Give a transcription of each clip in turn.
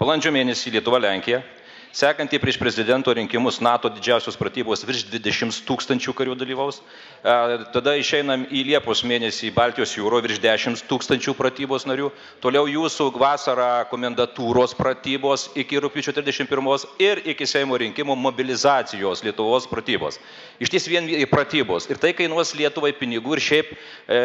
Balandžio mėnesį Lietuva-Lenkija, sekantį prieš prezidento rinkimus NATO didžiausios pratybos virš 20 000 karių dalyvaus. Tada išeinam į Liepos mėnesį Baltijos jūro virš 10 000 pratybos narių. Toliau jūsų vasarą komendatūros pratybos iki rugpjūčio 31 ir iki Seimo rinkimų mobilizacijos Lietuvos pratybos. Iš ties vien pratybos. Ir tai kainuos Lietuvai pinigų ir šiaip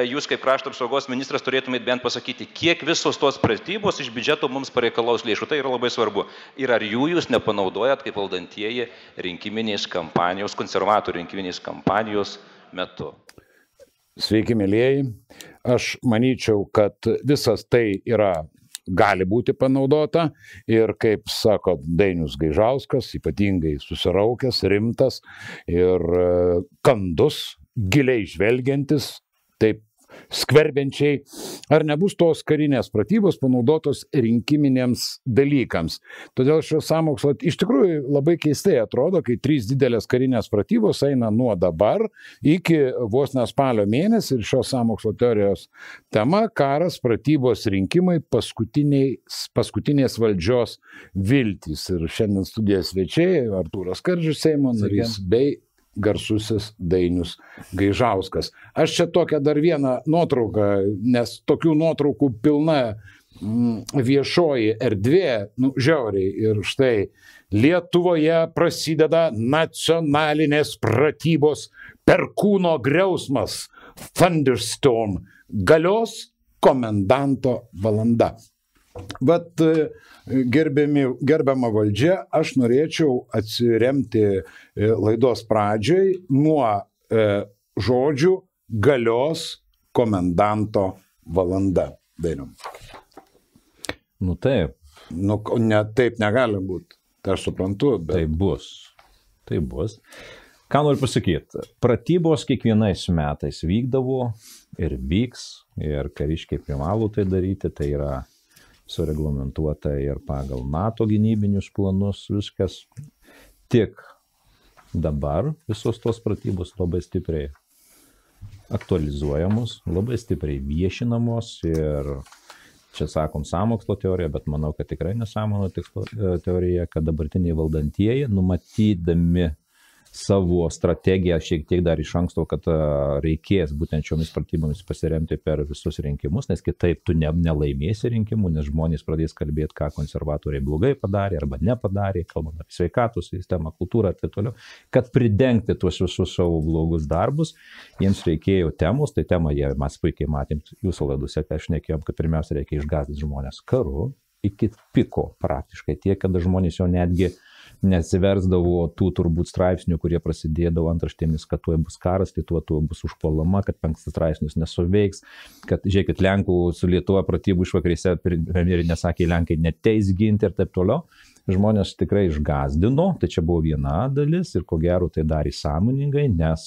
jūs kaip krašto apsaugos ministras turėtumėt bent pasakyti, kiek visos tos pratybos iš biudžeto mums pareikalaus lėšų. Tai yra labai svarbu. Ir ar jūs nepanaudojat kaip valdantieji rinkiminės kampanijos, konservatorių rinkiminės kampanijos metu? Sveiki, mielieji. Aš manyčiau, kad visas tai gali būti panaudota ir, kaip sako Dainius Gaižauskas, ypatingai susiraukęs, rimtas ir kandus, giliai žvelgiantis, taip skverbiančiai, ar nebus tos karinės pratybos panaudotos rinkiminėms dalykams. Todėl šio sąmokslo iš tikrųjų labai keistai atrodo, kai 3 didelės karinės pratybos eina nuo dabar iki vos ne spalio mėnesį ir šios sąmokslo teorijos tema - karas, pratybos, rinkimai, paskutinės valdžios viltys. Ir šiandien studijos svečiai Artūras Skardžius, Seimo narys, bei garsusis Dainius Gaižauskas. Aš čia tokią dar vieną nuotrauką, nes tokių nuotraukų pilna viešoji erdvė, žiauriai. Ir štai Lietuvoje prasideda nacionalinės pratybos Perkūno griausmas, Thunderstorm, galios komendanto valanda. Bet gerbiama valdžia, aš norėčiau atsiremti laidos pradžiai nuo žodžių galios komendanto valanda. Dainiau. Taip. Taip negali būti. Tai aš suprantu, bet... Tai bus. Ką noriu pasakyti? Pratybos kiekvienais metais vykdavo ir vyks, ir kariškiai privalo tai daryti, tai yra sureglamentuota ir pagal NATO gynybinius planus viskas. Tik dabar visos tos pratybos labai stipriai aktualizuojamos, labai stipriai viešinamos ir čia sakom sąmokslo teorija, bet manau, kad tikrai nesąmokslo teorija, kad dabartiniai valdantieji, numatydami savo strategiją šiek tiek dar iš anksto, kad reikės būtent šiomis pratybomis pasiremti per visus rinkimus, nes kitaip tu nelaimėsi rinkimų, nes žmonės pradės kalbėti, ką konservatoriai blogai padarė arba nepadarė, kalbant apie sveikatos sistemą, kultūrą ir taip toliau. Kad pridengti tuos visus savo blogus darbus, jiems reikėjo temos, tai temą mes puikiai matėm jūsų laidose, kai aš nekėjom, kad pirmiausia reikia išgąsdinti žmonės karu iki piko praktiškai tiek, kad žmonės jau netgi nesiversdavo tų turbūt straipsnių, kurie prasidėdavo antraštėmis, kad tuoj bus karas, tai tuo bus užpuolama, kad 5 straipsnis nesuveiks, kad, žiūrėkit, Lenkų su Lietuva pratybų išvakarėse premjerė nesakė, Lenkai neteis ginti ir taip toliau. Žmonės tikrai išgąsdino, tai čia buvo viena dalis ir ko gero tai darė sąmoningai, nes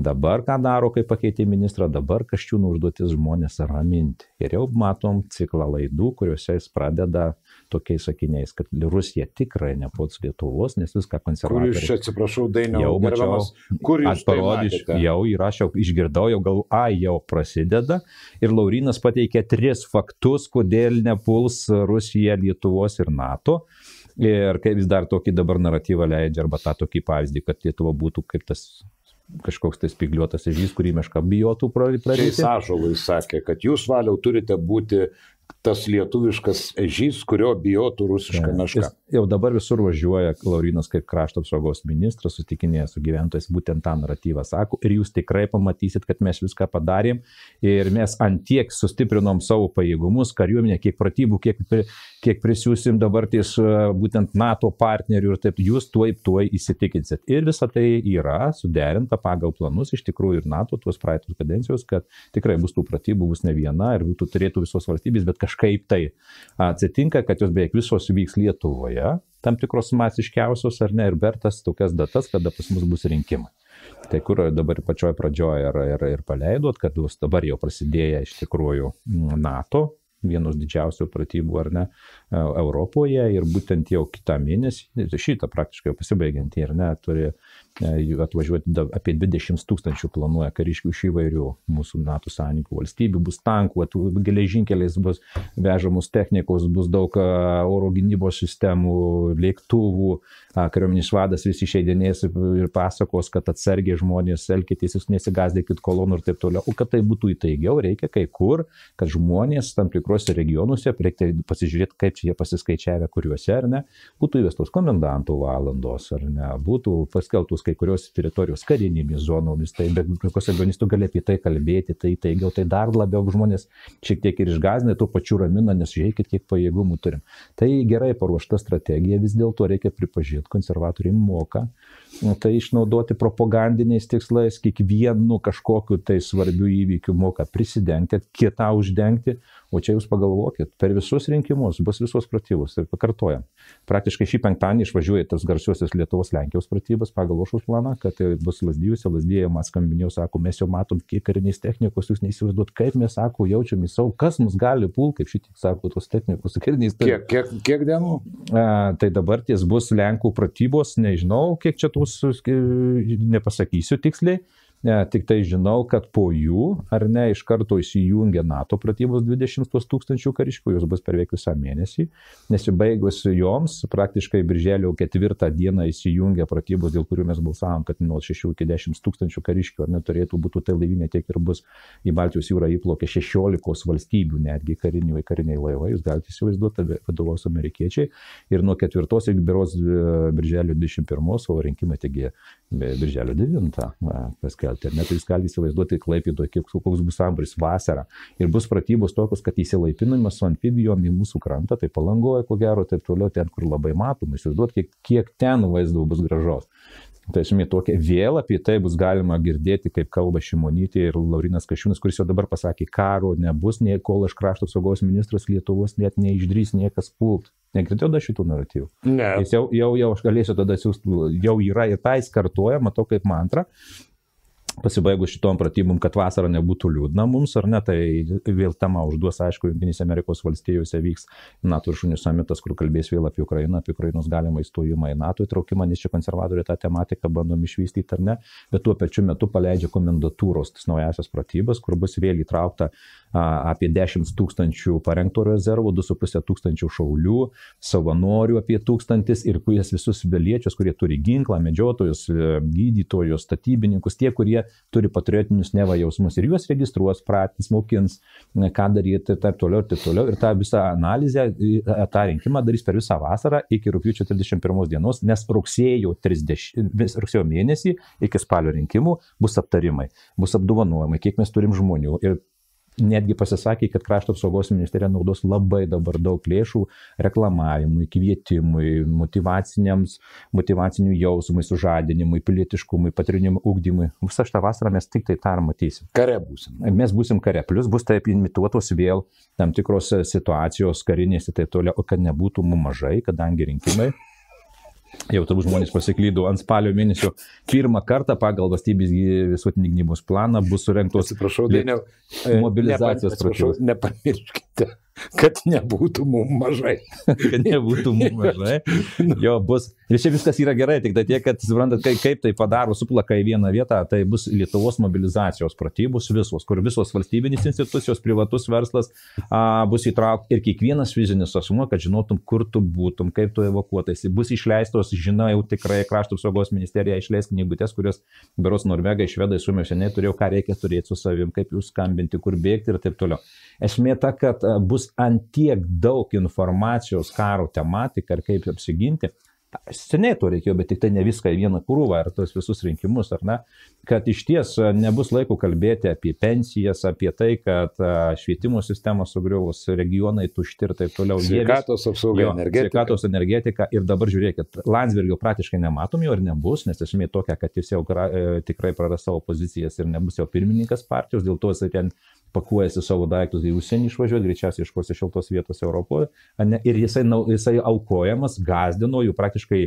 dabar ką daro, kai pakeitė ministrą, dabar Kasčiūno užduotis žmonės raminti. Ir jau matom ciklą laidų, kuriuose jis pradeda tokiais sakiniais, kad Rusija tikrai nepuls Lietuvos, nes viską konservatoriai. Kur jūs čia, atsiprašau, Dainiau, jau mačiau, kur jūs parodysiu, jau įrašiau, išgirdau, jau gal, jau prasideda. Ir Laurynas pateikė 3 faktus, kodėl nepuls Rusija, Lietuvos ir NATO. Ir kaip jis dar tokį dabar naratyvą leidžia, arba tą tokį pavyzdį, kad Lietuva būtų kaip tas kažkoks tai spygliuotas ežys, kurį meška bijotų praryti. Čia jis Ąžuolui sakė, kad jūs, Valiau, turite būti tas lietuviškas ežys, kurio bijotų rusiška meška. Jau dabar visur važiuoja Laurynas kaip krašto apsaugos ministras, sutikinėja su gyventojais, būtent tą naratyvą sako. Ir jūs tikrai pamatysit, kad mes viską padarėm ir mes antiek sustiprinom savo pajėgumus, kariuomenę, kiek pratybų, kiek prisiūsim dabar ties būtent NATO partnerių ir taip, jūs tuoj įsitikinsit. Ir visa tai yra suderinta pagal planus, iš tikrųjų ir NATO tuos praeitus kadencijos, kad tikrai bus tų pratybų, bus ne viena ir turėtų visos valstybės, bet kažkaip tai atsitinka, kad jos beveik visos vyks Lietuvoje, tam tikros masiškiausios ar ne, ir per tas tokias datas, kada pas mus bus rinkimai. Tai kur dabar pačioj pradžioje ir paleidot, kad jūs dabar jau prasidėję iš tikrųjų NATO vienos didžiausių pratybų, ar ne, Europoje, ir būtent jau kitą mėnesį, šitą praktiškai jau pasibaigiantį, ar ne, turi atvažiuoti apie 20 000 planuoja kariškių iš įvairių mūsų NATO sąjungų valstybių, bus tankų, geležinkeliais bus vežamos technikos, bus daug oro gynybos sistemų, lėktuvų, kariuomenės vadas visi išeidinės ir pasakos, kad atsargiai žmonės elkitės, jūs nesigazdėkit kolonų ir taip toliau. O kad tai būtų įtaigiau, reikia kai kur, kad žmonės tam tikrose regionuose, reikia pasižiūrėti, kaip čia jie pasiskaičiavę, kuriuose, ar ne, būtų įvestos komendantų valandos, ar ne, būtų paskelbtos kai kurios teritorijos karinėmis zonomis, tai be kokios abejonės tu gali apie tai kalbėti, tai taigiau, tai dar labiau žmonės šiek tiek ir išgąsdina, tuo pačiu ramina, nes žiūrėkit, kiek pajėgumų turim. Tai gerai paruošta strategija, vis dėlto reikia pripažinti, konservatoriai moka tai išnaudoti propagandiniais tikslais, kiekvienu kažkokiu tai svarbiu įvykiu moka prisidengti, kitą uždengti, o čia jūs pagalvokit, per visus rinkimus bus visos pratybos, ir pakartojam. Praktiškai šį penktadienį išvažiuoja tas garsiosios Lietuvos-Lenkijos pratybos pagal Oršos planą, kad tai bus Lazdijuose, Lazdijuje, man skambinėjo, sako, mes jau matom, kiek karinės technikos, jūs neįsivaizduot, kaip mes, sako, jaučiam į savo, kas mus gali pulti, kaip šitiek, sako, tos technikos, kariniais. Kiek dienų? Tai dabar ties bus Lenkų pratybos, nežinau, kiek čia tos, nepasakysiu tiksliai. Tik tai žinau, kad po jų, ar ne, iš karto įsijungia NATO pratybos 20 000 kariškių, jos bus per beveik visą mėnesį. Nesibaigus joms, praktiškai birželio 4 dieną įsijungia pratybos, dėl kurių mes balsavom, kad nuo 6 iki 10 000 kariškių, ar neturėtų būti tai laivinė, tiek ir bus į Baltijos jūrą įplaukė 16 valstybių, netgi kariniai laivai, jūs galite įsivaizduoti, vadovaus amerikiečiai. Ir nuo 4 iki berods birželio 21, o rinkimai taigi birželio 9 paskelbti. Net jūs galite įsivaizduoti Klaipėdoje, koks bus sambūris vasarą. Ir bus pratybos tokios, kad įsilaipinimas su amfibijom į mūsų krantą, tai Palangoje, ko gero, taip toliau, ten, kur labai matoma. Įsivaizduoti, kiek ten vaizdų bus gražos. Tai esmė tokia, vėl apie tai bus galima girdėti, kaip kalba Šimonytė ir Laurinas Kasčiūnas, kuris jau dabar pasakė, karo nebus, nei kol aš krašto apsaugos ministras Lietuvos net neišdrys niekas pult. Negirdėjau dar šitų naratyvų. Ne. Jis jau aš galėsiu tada siūsti, jau yra ir tai kartoja, matau kaip mantra. Pasibaigus šitom pratybom, kad vasara nebūtų liūdna mums, ar ne, tai vėl tema užduos, aišku, Jungtinėse Amerikos valstijose vyks NATO viršūnių samitas, kur kalbės vėl apie Ukrainą, apie Ukrainos galimą įstojimą į NATO įtraukimą, nes čia konservatoriai tą tematiką bandom išvystyti, ar ne, bet tuo pačiu metu paleidžia komendatūros, tas naujasias pratybas, kur bus vėl įtraukta apie 10 000 parengto rezervų, 2,5 tūkstančių šaulių, savanorių apie 1000 ir kuris visus piliečius, kurie turi ginklą, medžiotojus, gydytojus, statybininkus, tie, kurie turi patriotinius neva jausmus ir juos registruos, pratys, mokins, ką daryti ir taip toliau. Ir tą visą analizę, tą rinkimą darys per visą vasarą iki rugpjūčio 31 dienos, nes rugsėjo mėnesį iki spalio rinkimų bus aptarimai, bus apdovanojimai, kiek mes turim žmonių. Ir netgi pasisakė, kad krašto apsaugos ministerija naudos labai dabar daug lėšų reklamavimui, kvietimui, motyvacinių jausmui, sužadinimui, pilietiškumui, patriotiniam ugdymui. Visą šitą vasarą mes tik tai tą matysim. Kare būsim. Mes būsim kare, plus bus taip imituotos vėl tam tikros situacijos karinės ir taip toliau, kad nebūtų mums mažai, kadangi rinkimai. Jau turbūt žmonės pasiklydo ant spalio mėnesio. Pirmą kartą pagal valstybės visuotinį gynybos planą bus surengtos mobilizacijos pratybos. Nepamirškite, kad nebūtų mums mažai. Kad nebūtų mums mažai. Jo bus. Ir čia viskas yra gerai, tik tai tiek, kad suprantat, kaip tai padaro, suplaka į vieną vietą, tai bus Lietuvos mobilizacijos pratybos visos, kur visos valstybinės institucijos, privatus verslas bus įtraukti ir kiekvienas fizinis asmuo, kad žinotum, kur tu būtum, kaip tu evakuotaisi. Bus išleistos, žinau, jau tikrai krašto apsaugos ministerija išleis knygutes, kurios berods Norvegai, Švedai, Suomiai seniai turėjo, ką reikia turėti su savim, kaip jūs skambinti, kur bėgti ir taip toliau. Esmė ta, kad bus ant tiek daug informacijos karo tematika ir kaip apsiginti. Seniai to reikėjo, bet tik tai ne viską į vieną krūvą ir tos visus rinkimus, ar ne, kad iš ties nebus laiko kalbėti apie pensijas, apie tai, kad švietimo sistemos sugriuvus, regionai tušti ir taip toliau. Sveikatos apsauga, energetika. Sveikatos energetika ir dabar žiūrėkit, Landsbergio praktiškai nematom jo ir nebus, nes esmė tokia, kad jis jau tikrai praras savo pozicijas ir nebus jau pirmininkas partijos, dėl to jisai ten pakuojasi savo daiktus į užsienį išvažiuoti, greičiausiai iškosi šiltos vietos Europoje. Ir jisai aukojamas, gazdino, jų praktiškai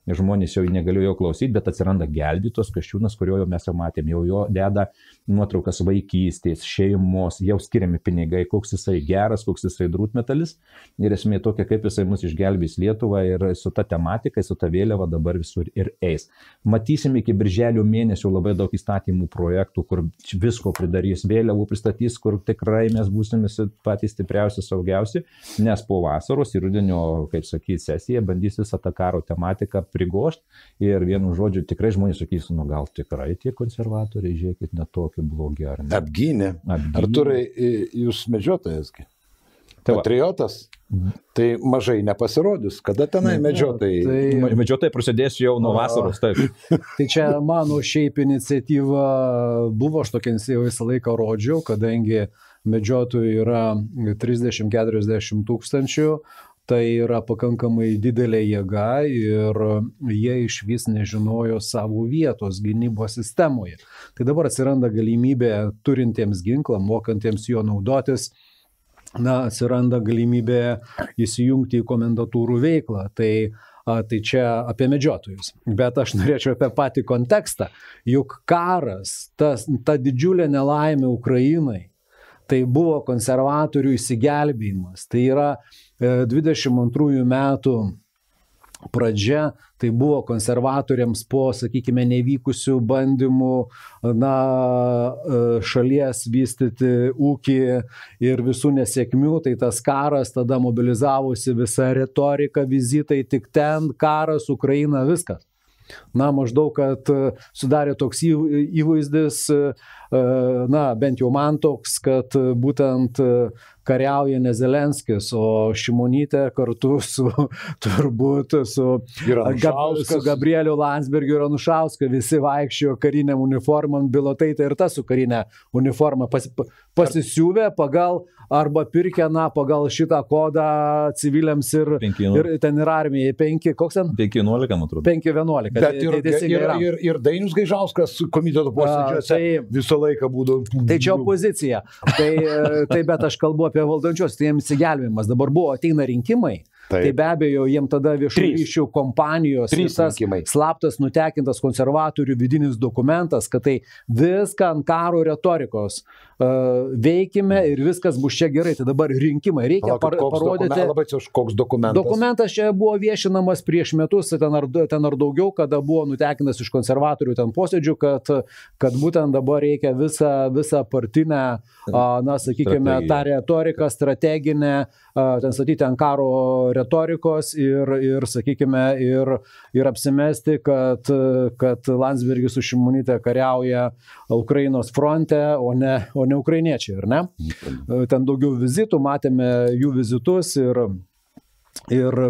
žmonės jau negalėjo klausyti, bet atsiranda gelbėtos Kasčiūnas, kurio jau mes jau matėm, jau jo deda nuotraukas vaikystės, šeimos, jau skiriami pinigai, koks jisai geras, koks jisai drūtmetalis. Ir esmė tokia, kaip jisai mus išgelbės Lietuvą ir su ta tematika, su ta vėliava dabar visur ir eis. Matysim iki birželio mėnesio labai daug įstatymų projektų, kur visko pridarys, vėliavų pristatys, kur tikrai mes būsime patys stipriausi, saugiausi, nes po vasaros ir rudenio, kaip sakyti, sesija bandys visą tą karo tematiką prigošt ir vienu žodžiu tikrai žmonės sakys, nu gal tikrai tie konservatoriai, žiūrėkit, netokie blogi, ar ne? Apgynė. Artūrai, jūs medžiotojasgi? Patriotas? Tai mažai nepasirodys. Kada tenai medžiotojai? Medžiotojai prasidės jau nuo vasaros, taip. Tai čia mano šiaip iniciatyva buvo, aš tokia iniciatyva visą laiką rodžiau, kadangi medžiotojų yra 30-40 tūkstančių, tai yra pakankamai didelė jėga ir jie iš vis nežinojo savo vietos gynybos sistemoje. Tai dabar atsiranda galimybė turintiems ginklą, mokantiems jo naudotis, atsiranda galimybė įsijungti į komendatūrų veiklą. Tai čia apie medžiotojus. Bet aš norėčiau apie patį kontekstą. Juk karas, ta didžiulė nelaimė Ukrainai, tai buvo konservatorių įsigelbėjimas. Tai yra 22 metų pradžia, tai buvo konservatoriams po, sakykime, nevykusių bandymų šalies vystyti ūkį ir visų nesėkmių, tai tas karas tada mobilizavosi visa retorika, vizitai, tik ten karas, Ukraina, viskas. Maždaug, kad sudarė toks įvaizdis, bent jau man toks, kad būtent kariauja ne Zelenskis, o Šimonytė kartu su Gabrieliu Landsbergiu ir Anušausku, visi vaikščiojo kariniam uniformam, Bilotaitė ir ta su karinė uniforma pasisiūvė pagal arba pirkę, pagal šitą kodą civiliams ir ten ir armijai. Koks ten? 5.11, man atrodo. 5.11. Bet ir Dainius Gaižauskas komiteto posėdžiuose visą laiką būdavo. Tai čia opozicija. Tai bet aš kalbu apie valdančios, tai jiems įsigelbėjimas. Dabar ateina rinkimai. Taip. Tai be abejo, jiem tada viešųjų ryšių kompanijos visas slaptas nutekintas konservatorių vidinis dokumentas, kad tai viską ant karo retorikos veikime ir viskas bus čia gerai. Tai dabar rinkimai. Reikia parodyti. Koks dokumentas? Dokumentas čia buvo viešinamas prieš metus, ten ar daugiau, kada buvo nutekintas iš konservatorių ten posėdžių, kad būtent dabar reikia visą partinę, sakykime, tą retoriką strateginę, ten statyti ant karo retorikos ir sakykime, ir apsimesti, kad Landsbergis su Šimonyte kariauja Ukrainos fronte, o ne ukrainiečiai, ar ne? Ten daugiau vizitų, matėme jų vizitus ir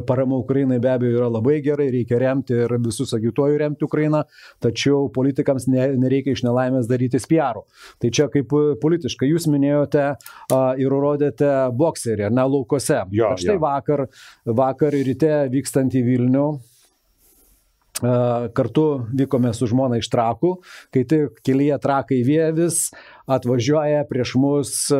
parama Ukrainai be abejo yra labai gerai, reikia remti ir visus agituoju remti Ukrainą, tačiau politikams nereikia iš nelaimės darytis PR-o. Tai čia kaip politiškai jūs minėjote ir rodėte bokserį, ar ne, laukose. Štai vakar ryte vykstant į Vilnių, kartu vykome su žmona iš Trakų, kai tik kelyje Trakai Vievis atvažiuoja prieš mus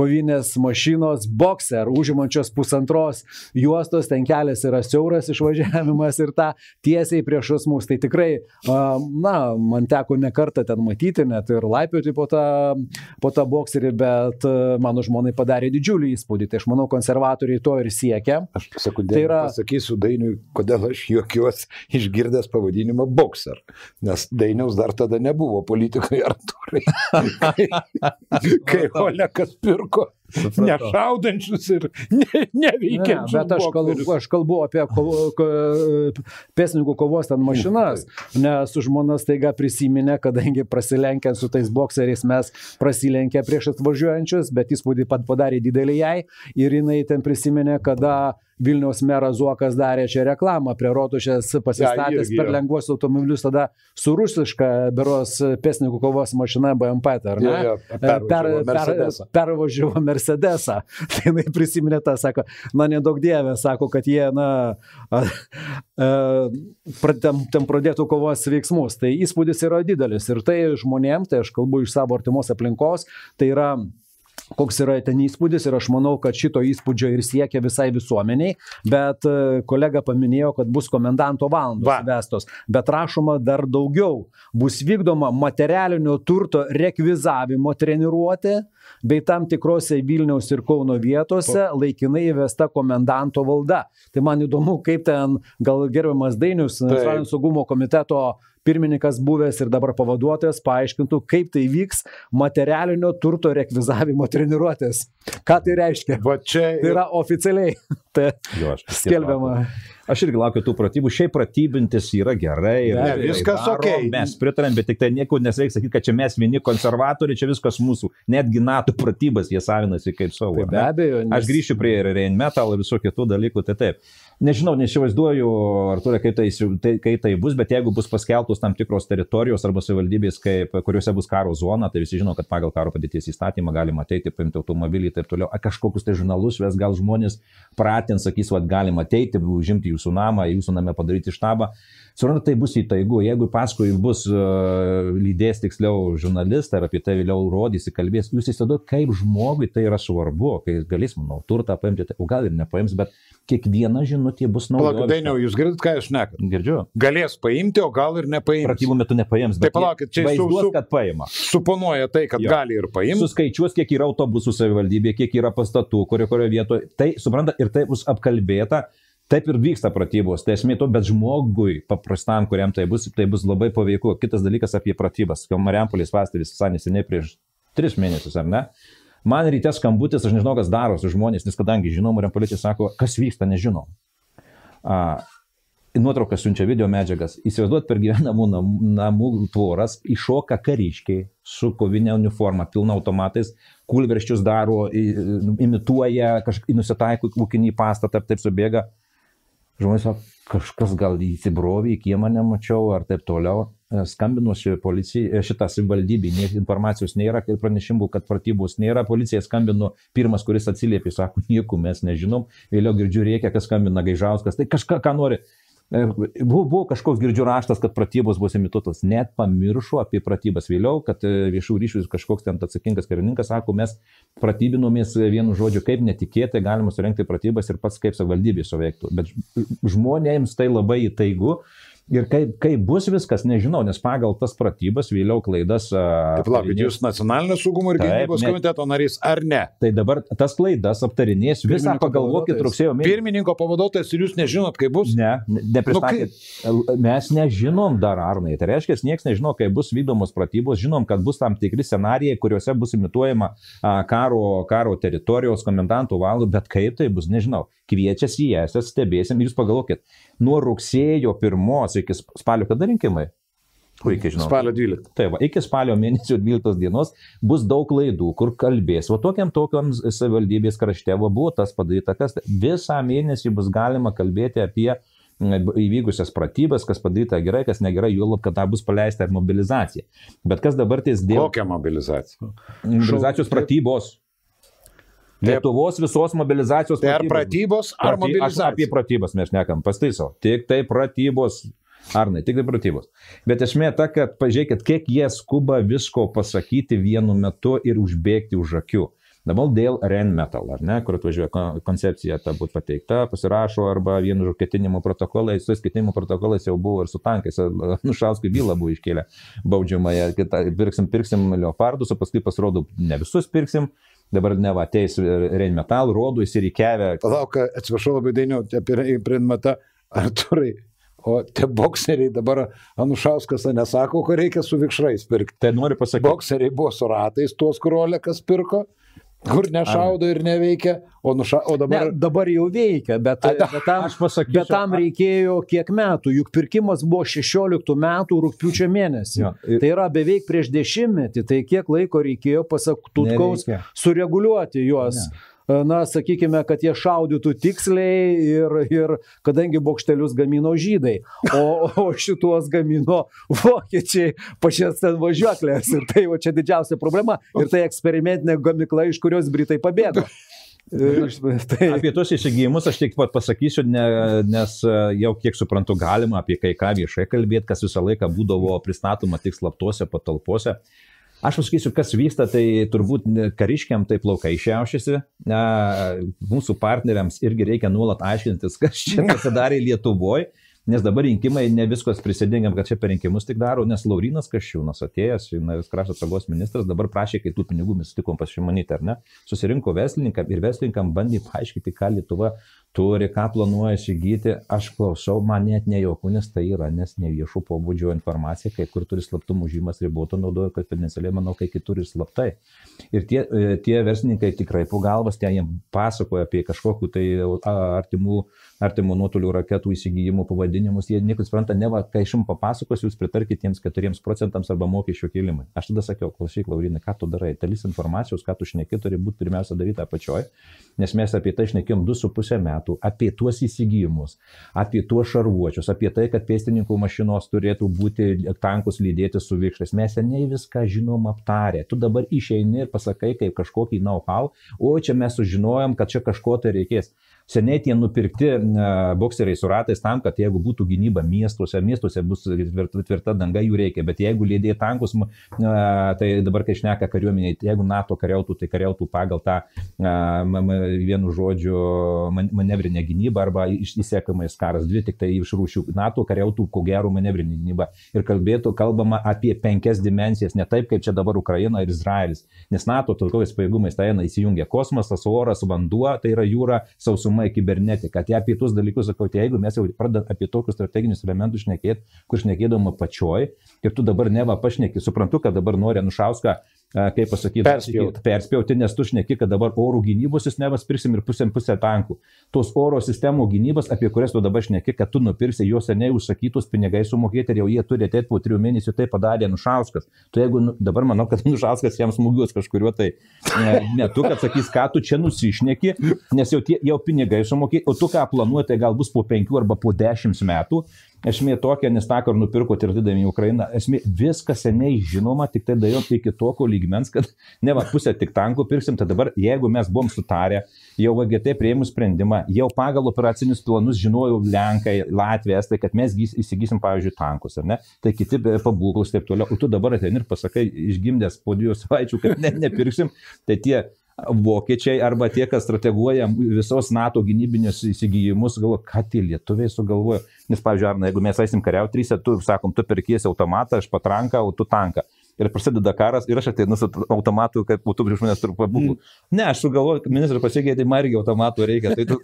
kovinės mašinos Boxer, užimančios 1,5 juostos, ten kelias yra siauras išvažiavimas ir tą tiesiai priešus mus. Tai tikrai, man teko ne kartą ten matyti, net ir laipioti po tą Boxerį, bet mano žmonai padarė didžiulį įspūdį. Tai aš manau, konservatoriai to ir siekia. Aš pasakysiu Dainiui, kodėl aš juokiuosi išgirdęs pavadinimą Boxer, nes Dainiaus dar tada nebuvo politikai, Artūrai. Kai Olekas pirko nešaudančius ir neveikiančius. Bet aš kalbu apie pėstininkų kovos ten mašinas, nes žmonas taiga prisiminė, kadangi prasilenkiant su tais bokseriais mes prasilenkė prieš atvažiuojančius, bet įspūdį padarė didelį jai ir jinai ten prisiminė, kada Vilniaus meras Zuokas darė čia reklamą prie Rotušės pasistatęs per lengvus automobilius tada su rusiška beros pėstininkų kovos mašina BMP, ar ne? Pervažiavo Mercedesą. Tai jinai prisiminė tą, sako, nedaug dievė, sako, kad jie, ten pradėtų kovos veiksmus. Tai įspūdis yra didelis ir tai žmonėm, tai aš kalbu iš savo artimos aplinkos, tai yra koks yra ten įspūdis ir aš manau, kad šito įspūdžio ir siekia visai visuomeniai, bet kolega paminėjo, kad bus komendanto valandos vestos, bet rašoma dar daugiau. Bus vykdoma materialinio turto rekvizavimo treniruotė, bei tam tikrose Vilniaus ir Kauno vietose laikinai įvesta komendanto valda. Tai man įdomu, kaip ten gal gerbiamas Dainius, Nacionalinio saugumo komiteto pirmininkas buvęs ir dabar pavaduotojas paaiškintų, kaip tai vyks materialinio turto rekvizavimo treniruotės. Ką tai reiškia? Tai yra oficialiai skelbiama. Aš irgi laukiu tų pratybų. Šiaip pratybintis yra gerai. Viskas ok. Mes pritarėm, bet tik tai nieko nesreikia sakyti, kad čia mes vieni konservatoriai, čia viskas mūsų. Netgi NATO pratybas jie savinasi kaip savo. Be abejo. Aš grįšiu prie Rheinmetall ir visų kitų dalykų, tai taip. Nežinau, nesivaizduoju, Artūrai, kai tai bus, bet jeigu bus paskelbtos tam tikros teritorijos arba savivaldybės, kuriuose bus karo zona, tai visi žino, kad pagal karo padėties įstatymą galima ateiti, paimti automobilį ir taip toliau. Kažkokius tai žurnalus ves, gal žmonės pratins, sakys, vad galima ateiti, užimti jūsų namą, jūsų name padaryti štabą. Suprantu, tai bus įtaigu. Jeigu paskui bus lydės tiksliau žurnalistai ar apie tai vėliau rodysi, kalbės, jūs įsivaizduojate, kaip žmogui tai yra svarbu, kai galės, manau, turtą paimti, o gal ir nepaims, bet kiekviena žinutė bus nauja. Palaukit, Dainiau, jūs girdit, ką jūs šnekat? Girdžiu. Galės paimti, o gal ir nepaims. Pratybų metu nepaims, bet tai palaukit, čia kad paima. Suponuoja tai, kad gali ir paimti. Suskaičiuos, kiek yra autobusų savivaldybė, kiek yra pastatų, kurioje vietoje. Tai, supranta, ir tai bus apkalbėta. Taip ir vyksta pratybos, tai esmė to, bet žmogui paprastam, kuriam tai bus labai paveiku. Kitas dalykas apie pratybas, kai Marijampolės pasteris visai neseniai prieš 3 mėnesius, ar ne? Man ryte skambutis, aš nežinau, kas darosi žmonės, nes kadangi žinom, Marijampoliečiai sako, kas vyksta, nežinom. Nuotraukas siunčia video medžiagas. Įsivaizduot, per gyvenamų namų tvoras iššoka kariškiai su kovinė uniforma, pilna automatais, kūlverščius daro, imituoja, nusitaiko ūkinį pastatą, taip subėga. Žmonės sako, kažkas gal įsibrovė, į kiemą nemačiau ar taip toliau. Skambinuosi policijai, šitą savivaldybį, informacijos nėra, ir pranešimų, kad pratybos nėra. Policija skambino, pirmas, kuris atsiliepė, sako, nieko mes nežinom. Vėliau girdžiu rėkia, kas skambina Gaižauskas, tai kažką, ką nori. Buvo kažkoks girdžiu raštas, kad pratybos bus imituotos. Net pamiršo apie pratybas vėliau, kad viešų ryšių kažkoks ten atsakingas karininkas sako, mes pratybinomės vienu žodžiu, kaip netikėtai galima surengti pratybas ir pats kaip savivaldybė suveiktų. Bet žmonėms tai labai įtaigu. Ir kaip bus viskas, nežinau, nes pagal tas pratybas vėliau klaidas... Taip, laukit, jūs Nacionalinio saugumo ir gynybos komiteto narys, ar ne? Tai dabar tas klaidas aptarinės, visą pagalvokit rugsėjo mėnesį. Pirmininko pavaduotojas ir jūs nežinot, kaip bus? Ne, nepristatėt. Mes nežinom dar, Arnai. Tai reiškia, nieks nežino, kaip bus vykdomos pratybos. Žinom, kad bus tam tikri scenarijai, kuriuose bus imituojama karo teritorijos komendantų valandų, bet kaip tai bus, nežinau. Kviečiasi į jas, stebėsim ir jūs pagalvokit, nuo rugsėjo 1 iki spalio kada rinkimai? Puikiai žinau. Spalio 12. Taip, iki spalio mėnesio 12 dienos bus daug klaidų, kur kalbės. O tokiam savivaldybės krašte buvo tas padaryta, kas visą mėnesį bus galima kalbėti apie įvykusias pratybas, kas padaryta gerai, kas negerai, juolab, kad bus paleista ir mobilizacija. Bet kas dabar ties dėl... Kokia mobilizacija? Mobilizacijos pratybos. Lietuvos visos mobilizacijos pratybos. Tai ar pratybos, ar mobilizacija? Apie pratybos mes šnekam, pastaisau. Tik tai pratybos, Arnai, tik tai pratybos. Bet esmė ta, kad pažiūrėkit, kiek jie skuba visko pasakyti vienu metu ir užbėgti už akių. Dabar dėl Rheinmetall, ar ne, kur atvažiuoja koncepcija ta būtų pateikta, pasirašo arba vienu ketinimo protokolai, su ketinimo protokolais jau buvo ir su tankais, Anušauskui bylą buvo iškėlę baudžiamąją, pirksim Leopardus, o paskui pasirodo, ne visus pirksim. Dabar neva ateis Rheinmetall, rodų įsirikiavę. Palauk, atsiprašau labai, Dainiau, apie Rheinmetall, Artūrai, o tie bokseriai dabar Anušauskas nesako, ko reikia su vikšrais pirkti. Tai noriu pasakyti. Bokseriai buvo su ratais, tuos, kur Olekas pirko, kur nešaudo ir neveikia, o dabar... Ne, dabar jau veikia, bet tam reikėjo kiek metų, juk pirkimas buvo 16 metų rugpjūčio mėnesį. Tai yra beveik prieš 10 metų, tai kiek laiko reikėjo pasak Tutkaus sureguliuoti juos. Na, sakykime, kad jie šaudytų tiksliai ir kadangi bokštelius gamino žydai, o šituos gamino vokiečiai pačias ten važiuoklės. Ir tai va čia didžiausia problema. Ir tai eksperimentinė gamykla, iš kurios Britai pabėgo. Apie tos įsigijimus aš tik pat pasakysiu, nes jau kiek suprantu galima apie kai ką viešai kalbėti, kas visą laiką būdavo pristatoma tik slaptose patalpose. Aš pasakysiu, kas vyksta, tai turbūt kariškiam tai plaukai šiaušiasi, mūsų partneriams irgi reikia nuolat aiškintis, kas čia pasidarė Lietuvoje. Nes dabar rinkimai ne viskas prisidengiam, kad čia per rinkimus tik daro, nes Laurynas Kasčiūnas atėjęs, krašto apsaugos ministras, dabar prašė, kai tų pinigų mes sutikom pas Šimonytę, ar ne, susirinko verslininkam ir verslininkam bandė paaiškinti, ką Lietuva turi, ką planuoja įsigyti. Aš klausau, man net nejauku, nes tai yra, nes ne viešų pobūdžio informacija, kai kur turi slaptumų žymas riboto naudoja, kad potencialiai, manau, kai kitur ir slaptai. Ir tie verslininkai tikrai po galvas, jiem pasakoja apie kažkokiu tai artimų nuotolių raketų įsigijimų pavadinimus, jie nieko supranta, ne va, kai aš jums papasakosiu, jūs pritarkite tiems 4% arba mokesčių kėlimai. Aš tada sakiau, klausyk, Laurinai, ką tu darai? Dalis informacijos, ką tu šneki, turi būti pirmiausia daryta apačioj, nes mes apie tai šnekėjom 2,5 metų, apie tuos įsigijimus, apie tuos šarvuočius, apie tai, kad pėstininkų mašinos turėtų būti tankus lydėti su vikšrais. Mes seniai viską žinom aptarę. Tu dabar išeini ir pasakai kaip kažkokį know-how, o čia mes sužinojom, kad čia kažko tai reikės. Seniai tie nupirkti bokseriai su ratais tam, kad jeigu būtų gynyba miestuose bus tvirta danga, jų reikia, bet jeigu lydėjai tankus, tai dabar kai šneka kariuomeniai, jeigu NATO kariautų, tai kariautų pagal tą vienu žodžiu manevrinę gynybą arba įsekamais karas, dvi tik tai iš rūšių. NATO kariautų ko gero manevrinę gynybą ir kalbama apie 5 dimensijas, ne taip kaip čia dabar Ukraina ir Izraelis, nes NATO tokiais pajėgumais tai įsijungia kosmosas, oras, vanduo, tai yra jūra, sausuma, kibernetika. Tai apie tuos dalykus sakau, tai jeigu mes jau pradedam apie tokius strateginius elementus šnekėti, kur šnekėdama pačioj, ir tu dabar neva pašneki, suprantu, kad dabar nori Anušauską, kaip pasakyti, perspjauti, nes tu šneki, kad dabar oro gynybos jūs nevas pirksim ir pusę tankų. Tos oro sistemų gynybos, apie kurias tu dabar šneki, kad tu nupirksi juos seniai užsakytus pinigai sumokėti ir jau jie turi ateit po 3 mėnesių, tai padarė Anušauskas. Tu jeigu dabar manau, kad Anušauskas jam smūgius kažkuriuo tai metu, kad sakys, ką tu čia nusišneki, nes jau pinigai sumokėti, o tu ką planuoji, tai gal bus po 5 arba po 10 metų. Esmė tokia, nes tą, kur nupirko ir atidavė į Ukrainą, esmė viskas seniai žinoma, tik tai daėjom iki tokio lygmens, kad ne va pusę tik tankų pirksim, tai dabar jeigu mes buvom sutarę, jau VGT priėmus sprendimą, jau pagal operacinius planus žinojau Lenkai, Latvija, Estai, kad mes įsigysim, pavyzdžiui, tankus, ar ne, tai kiti pabūklus taip toliau, o tu dabar ateini ir pasakai, išgimdęs po 2 savaičių, kad nepirksim, tai tie vokiečiai arba tie, kas strateguoja visos NATO gynybinius įsigijimus, galvoja, ką tie lietuviai sugalvojo. Nes, pavyzdžiui, Arna, jeigu mes eisim kariauti 3, tu sakom, tu perkiesi automatą, aš patranką, o tu tanką. Ir prasideda karas ir aš ateinu su automatu, kaip būtų prieš manęs turbūt pabūklų. Ne, aš sugalvoju, ministras pasakė, tai man irgi automatų reikia. Tai tu,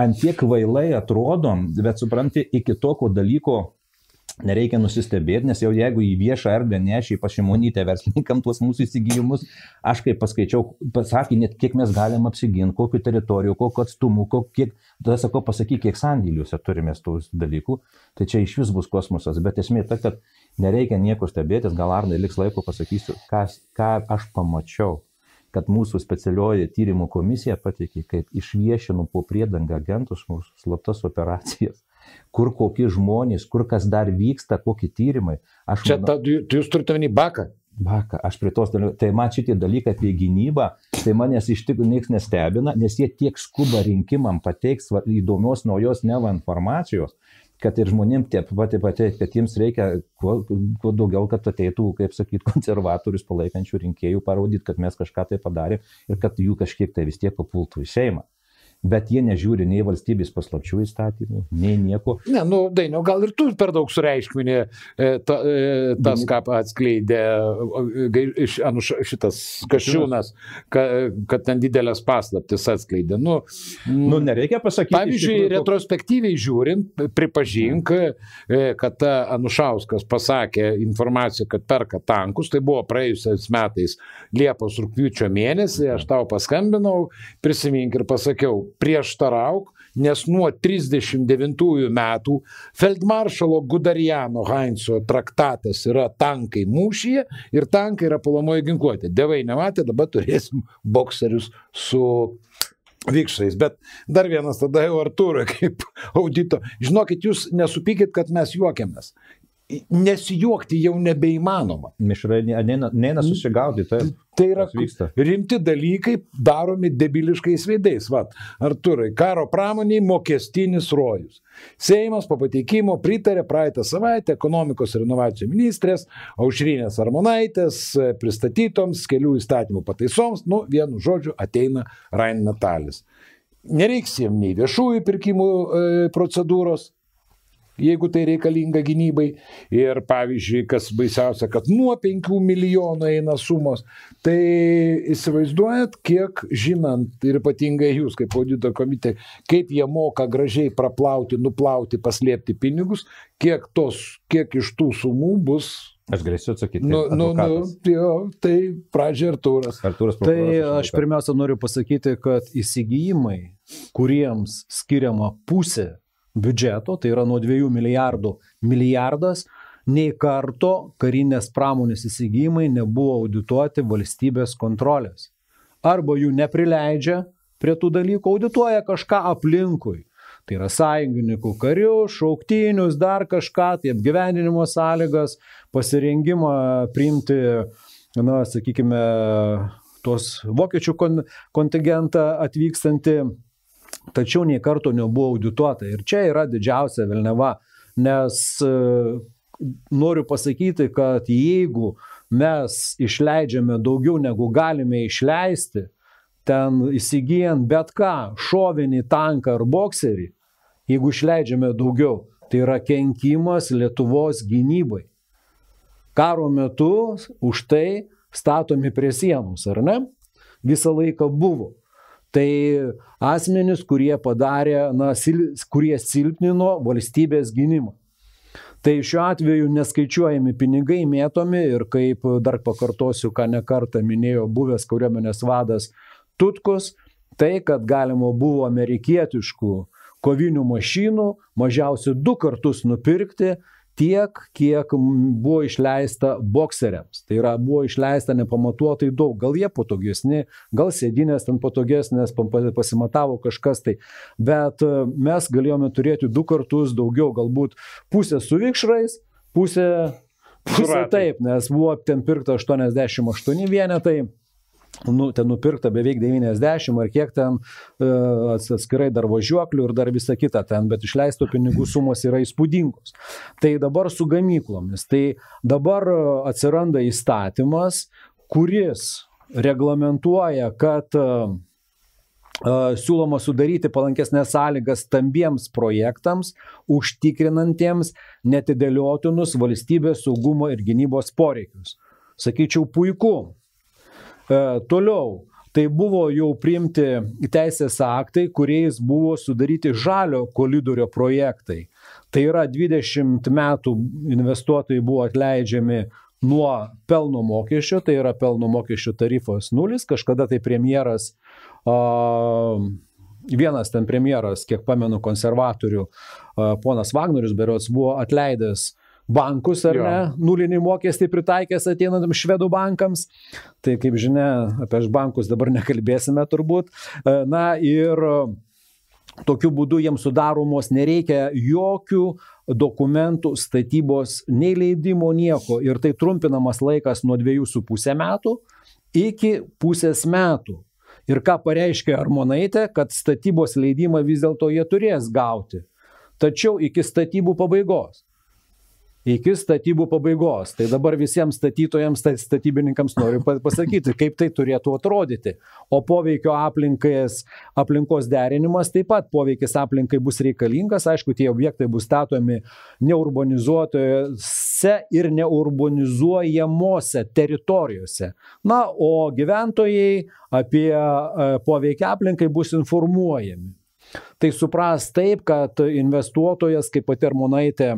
ant tiek kvailai atrodom, bet supranti, iki tokio dalyko nereikia nusistebėti, nes jau jeigu į viešą erdvę nešiai pas Šimonytę verslininkam tuos mūsų įsigijimus, aš kaip paskaičiau, pasakė net kiek mes galim apsiginti, kokiu teritorijų, kokiu atstumu, tada sakau, pasakyk, kiek sandėliuose turime tų dalykų, tai čia iš vis bus kosmosas, bet esmė ta, kad nereikia nieko stebėtis, gal Arnai liks laiko pasakysiu, ką aš pamačiau, kad mūsų specialioji tyrimų komisija pateikė, kaip išviešinų po priedangą agentus mūsų slaptas operacijas. Kur kokie žmonės, kur kas dar vyksta, kokie tyrimai. Čia jūs turite vienį Baką? Baką, aš prie tos dalykai, tai man šitie dalykai apie gynybą, tai manęs iš tikrųjų niekas nestebina, nes jie tiek skuba rinkimam pateiks įdomios naujos neva informacijos, kad ir žmonėms pateiks, kad jiems reikia kuo daugiau, kad ateitų, kaip sakyt, konservatorius palaikančių rinkėjų parodyti, kad mes kažką tai padarėm ir kad jų kažkiek tai vis tiek papultų į Seimą. Bet jie nežiūri nei valstybės paslapčių įstatymų, nei nieko. Ne, Dainiau, gal ir tu per daug sureiškminė tas, ką atskleidė šitas Kasčiūnas, kad ten didelės paslaptis atskleidė. Nereikia pasakyti. Pavyzdžiui, retrospektyviai žiūrint, pripažink, kad Anušauskas pasakė informaciją, kad perka tankus, tai buvo praėjusiais metais Liepos rugpjūčio mėnesį, aš tau paskambinau, prisimink ir pasakiau, prieštarauk, nes nuo 39 metų feldmaršalo Guderiano Heinzo traktatas yra tankai mūšyje ir tankai yra puolamoji ginkluotė. Dievai nematė, dabar turėsim bokserius su vikšrais. Bet dar vienas tada jau Artūrui kaip audito. Žinokit, jūs nesupykit, kad mes juokiamės. nesijuokti jau nebeįmanoma. Mišrai neina susigaudyti, Tai yra rimti dalykai daromi debiliškais veidais. Vat, Artūrai, karo pramoniai mokestinis rojus. Seimas po pateikimo pritarė praeitą savaitę ekonomikos ir inovacijų ministrės Aušrinės Armonaitės pristatytoms kelių įstatymų pataisoms, vienu žodžiu, ateina Rheinmetallis. Nereiks jiem nei viešųjų pirkimų procedūros, jeigu tai reikalinga gynybai. Ir pavyzdžiui, kas baisiausia, kad nuo 5 milijonų eina sumos. Tai įsivaizduojat, kiek žinant, ir ypatingai jūs kaip audito komitė, kaip jie moka gražiai praplauti, nuplauti, paslėpti pinigus, kiek iš tų sumų bus. Aš galėsiu atsakyti. Tai pradžia Artūras. Tai aš pirmiausia noriu pasakyti, kad įsigijimai, kuriems skiriama pusė biudžeto, tai yra nuo 2 milijardų milijardas, nei karto karinės pramonės įsigijimai nebuvo audituoti valstybės kontrolės. Arba jų neprileidžia prie tų dalykų, audituoja kažką aplinkui. Tai yra sąjungininkų karių, šauktinius, dar kažką, tai apgyvendinimo sąlygas, pasirengimą priimti, sakykime, tuos vokiečių kontingentą atvykstantį. Tačiau nei karto nebuvo audituota. Ir čia yra didžiausia velneva, nes noriu pasakyti, kad jeigu mes išleidžiame daugiau negu galime išleisti, ten įsigijant bet ką, šovinį, tanką ar bokserį, jeigu išleidžiame daugiau, tai yra kenkimas Lietuvos gynybai. Karo metu už tai statomi prie sienos, ar ne? Visą laiką buvo. Tai asmenys, kurie padarė, kurie silpnino valstybės gynimą. Tai šiuo atveju neskaičiuojami pinigai mėtomi ir kaip dar pakartosiu, ką ne kartą minėjo buvęs kariuomenės vadas Tutkus, tai, kad galima buvo amerikietiškų kovinių mašinų mažiausiai 2 kartus nupirkti tiek, kiek buvo išleista bokseriams. Tai yra, buvo išleista nepamatuotai daug. Gal jie patogesni, gal sėdinės ten patogesnės, pasimatavo kažkas tai. Bet mes galėjome turėti 2 kartus daugiau, galbūt pusę su vikšrais, pusę taip, nes buvo ten pirkta 88 vienetai. Ten nupirkta beveik 90 ar kiek ten atskirai dar važiuoklių ir dar visa kita ten, bet išleisto pinigų sumos yra įspūdingos. Tai dabar su gamyklomis. Tai dabar atsiranda įstatymas, kuris reglamentuoja, kad siūloma sudaryti palankesnės sąlygas stambiems projektams, užtikrinantiems netidėliotinus valstybės saugumo ir gynybos poreikius. Sakyčiau, puiku. Toliau, tai buvo jau priimti teisės aktai, kuriais buvo sudaryti žalio koridorio projektai. Tai yra 20 metų investuotojai buvo atleidžiami nuo pelno mokesčio, tai yra pelno mokesčio tarifas 0, kažkada tai premjeras, vienas ten premjeras, kiek pamenu konservatorių, ponas Vagnorius berods buvo atleidęs bankus, ar ne, nulinį mokestį pritaikęs ateinantiems švedų bankams. Tai kaip žinia, apie bankus dabar nekalbėsime turbūt. Ir tokiu būdu jiems sudaromos nereikia jokių dokumentų, statybos, nei leidimo, nieko. Ir tai trumpinamas laikas nuo 2,5 metų iki pusės metų. Ir ką pareiškia Armonaitė, kad statybos leidimą vis dėlto jie turės gauti. Tačiau iki statybų pabaigos. Iki statybų pabaigos. Tai dabar visiems statytojams, statybininkams noriu pasakyti, kaip tai turėtų atrodyti. O poveikio aplinkos derinimas, taip pat poveikis aplinkai bus reikalingas. Aišku, tie objektai bus statomi neurbanizuotose ir neurbanizuojamose teritorijose. O gyventojai apie poveikį aplinkai bus informuojami. Tai supras taip, kad investuotojas, kaip pati Armonaitė,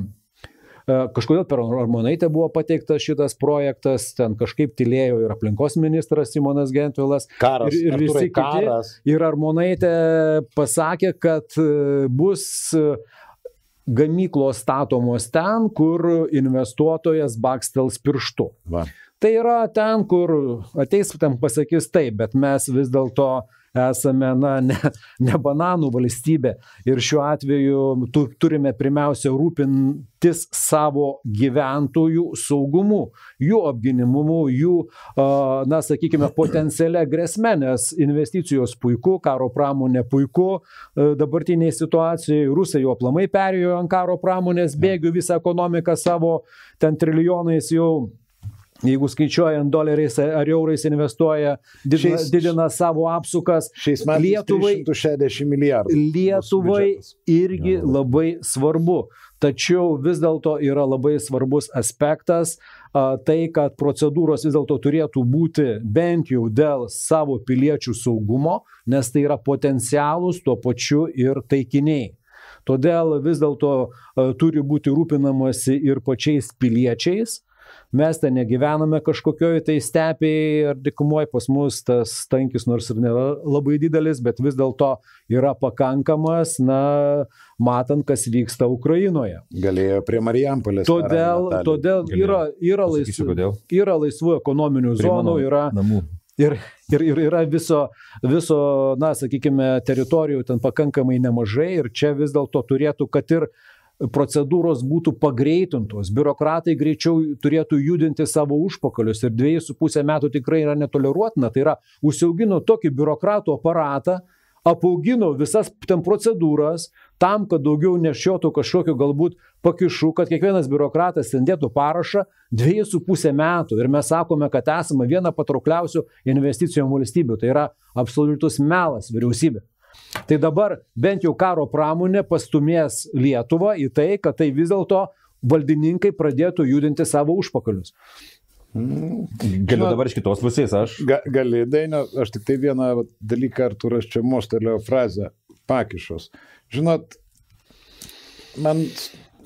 kažkodėl per Armonaitę buvo pateiktas šitas projektas, ten kažkaip tylėjo ir aplinkos ministras Simonas Gentvilas. Karas, ir visi kiti. Ir Armonaitė pasakė, kad bus gamyklos statomos ten, kur investuotojas bakstels pirštu. Va. Tai yra ten, kur ateis, ten pasakys taip, bet mes vis dėlto esame ne bananų valstybė ir šiuo atveju turime pirmiausia rūpintis savo gyventojų saugumu, jų apginimumu, jų, sakykime, potencialia grėsme, nes investicijos puiku, karo pramonė puiku, dabartiniai situacijai rusai jau aplamai perėjo ant karo pramonės bėgių visą ekonomiką savo, ten trilijonais jau, jeigu skaičiuojant doleriais ar eurais investuoja, didina savo apsukas. Šiais metais 360 milijardų. Lietuvai irgi labai svarbu. Tačiau vis dėlto yra labai svarbus aspektas tai, kad procedūros vis dėlto turėtų būti bent jau dėl savo piliečių saugumo, nes tai yra potencialūs tuo pačiu ir taikiniai. Todėl vis dėlto turi būti rūpinamasi ir pačiais piliečiais. Mes ten negyvename kažkokioj tai stepėje ar dykumoje, pas mus tas tankis nors ir nėra labai didelis, bet vis dėlto yra pakankamas, matant, kas vyksta Ukrainoje. Galėjo prie Marijampolės. Todėl yra laisvų ekonominių zonų, yra viso, sakykime, teritorijų ten pakankamai nemažai ir čia vis dėlto turėtų, kad ir procedūros būtų pagreitintos, biurokratai greičiau turėtų judinti savo užpakalius ir 2,5 metų tikrai yra netoleruotina, tai yra užsiaugino tokį biurokratų aparatą, apaugino visas ten procedūras tam, kad daugiau nešiotų kažkokio galbūt pakišų, kad kiekvienas biurokratas ten dėtų parašą 2,5 metų ir mes sakome, kad esame viena patraukliausių investicijų valstybių, tai yra absoliutus melas vyriausybė. Tai dabar bent jau karo pramonė pastumės Lietuvą į tai, kad tai vis dėlto valdininkai pradėtų judinti savo užpakalius. Galiu dabar iš kitos pusės, aš. Gali, Dainio, aš tik tai vieną dalyką, Artūras čia mostelėjo frazę, pakišos. Žinot, man...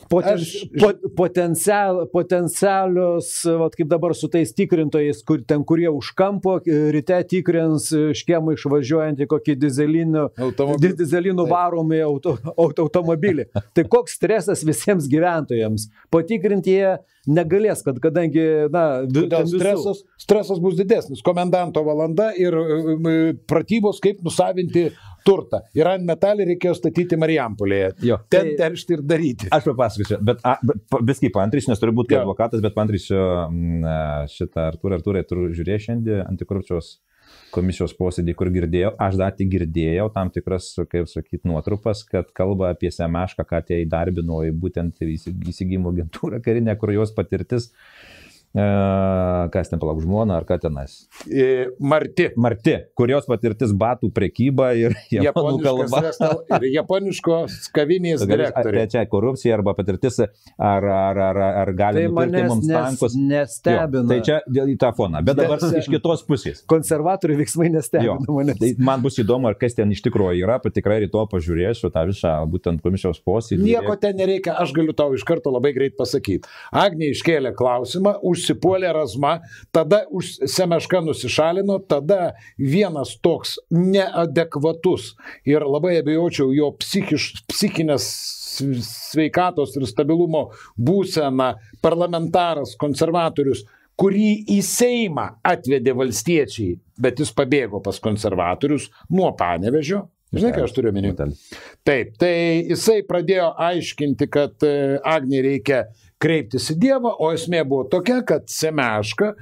Potencialios, kaip dabar su tais tikrintojais, kurie už kampo ryte tikrins škėmą išvažiuojantį kokį dizelinų varomį automobilį. Tai koks stresas visiems gyventojams? Patikrinti jie negalės, kadangi, stresas bus didesnis. Komendanto valanda ir pratybos, kaip nusavinti turtą. Ir ant metalį reikėjo statyti Marijampolėje. Ten teršti ir daryti. Aš papasakosiu, bet viskai paantrysiu, nes turiu būti advokatas, bet paantrysiu šitą Artūrai, tu žiūrėjai šiandien antikorupcijos komisijos posėdį, kur girdėjau, aš dar tik girdėjau tam tikras, kaip sakyti, nuotrupas, kad kalba apie Semešką, ką tie įdarbino į būtent įsigijimo agentūrą karinę, kur jos patirtis, kas ten palauk žmona, ar ką tenais? Marti, kurios patirtis batų prekyba ir japonų kalba. Ir japoniškos kavinės direktoriai. Tai čia korupcija arba patirtis, ar gali nupirkti mums tankus. Tai nestebina. Tai čia į tą foną. Bet dabar iš kitos pusės. Konservatorių veiksmai nestebina manęs. Tai man bus įdomu, ar kas ten iš tikrųjų yra, tikrai rytoj pažiūrėsiu tą visą būtent komisijos posėdį. Nieko ten nereikia, aš galiu tau iš karto labai greit pasakyti. Agnė iškėlė klausimą, užsipuolė Razma, tada Semeška nusišalino, tada vienas toks neadekvatus ir labai abejočiau jo psichinės sveikatos ir stabilumo būseną parlamentaras, konservatorius, kurį į Seimą atvedė valstiečiai, bet jis pabėgo pas konservatorius nuo Panevėžio. Žinai, ką aš turiu minėti? Taip, tai jisai pradėjo aiškinti, kad Agnei reikia kreiptis į Dievą, o esmė buvo tokia, kad Semeška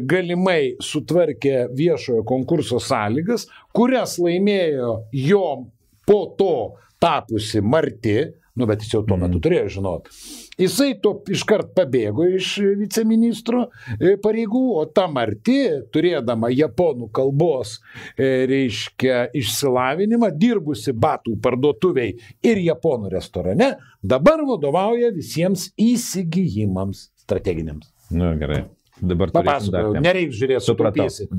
galimai sutvarkė viešojo konkurso sąlygas, kurias laimėjo jo po to tapusi Marti, bet jis jau tuo metu turėjo žinoti. Jisai iškart pabėgo iš viceministro pareigų, o ta Marti, turėdama japonų kalbos, išsilavinimą, dirbusi batų parduotuviai ir japonų restorane, dabar vadovauja visiems įsigijimams strateginiams. Gerai. Dabar papasakojau, nereiks žiūrėti su trupiesi.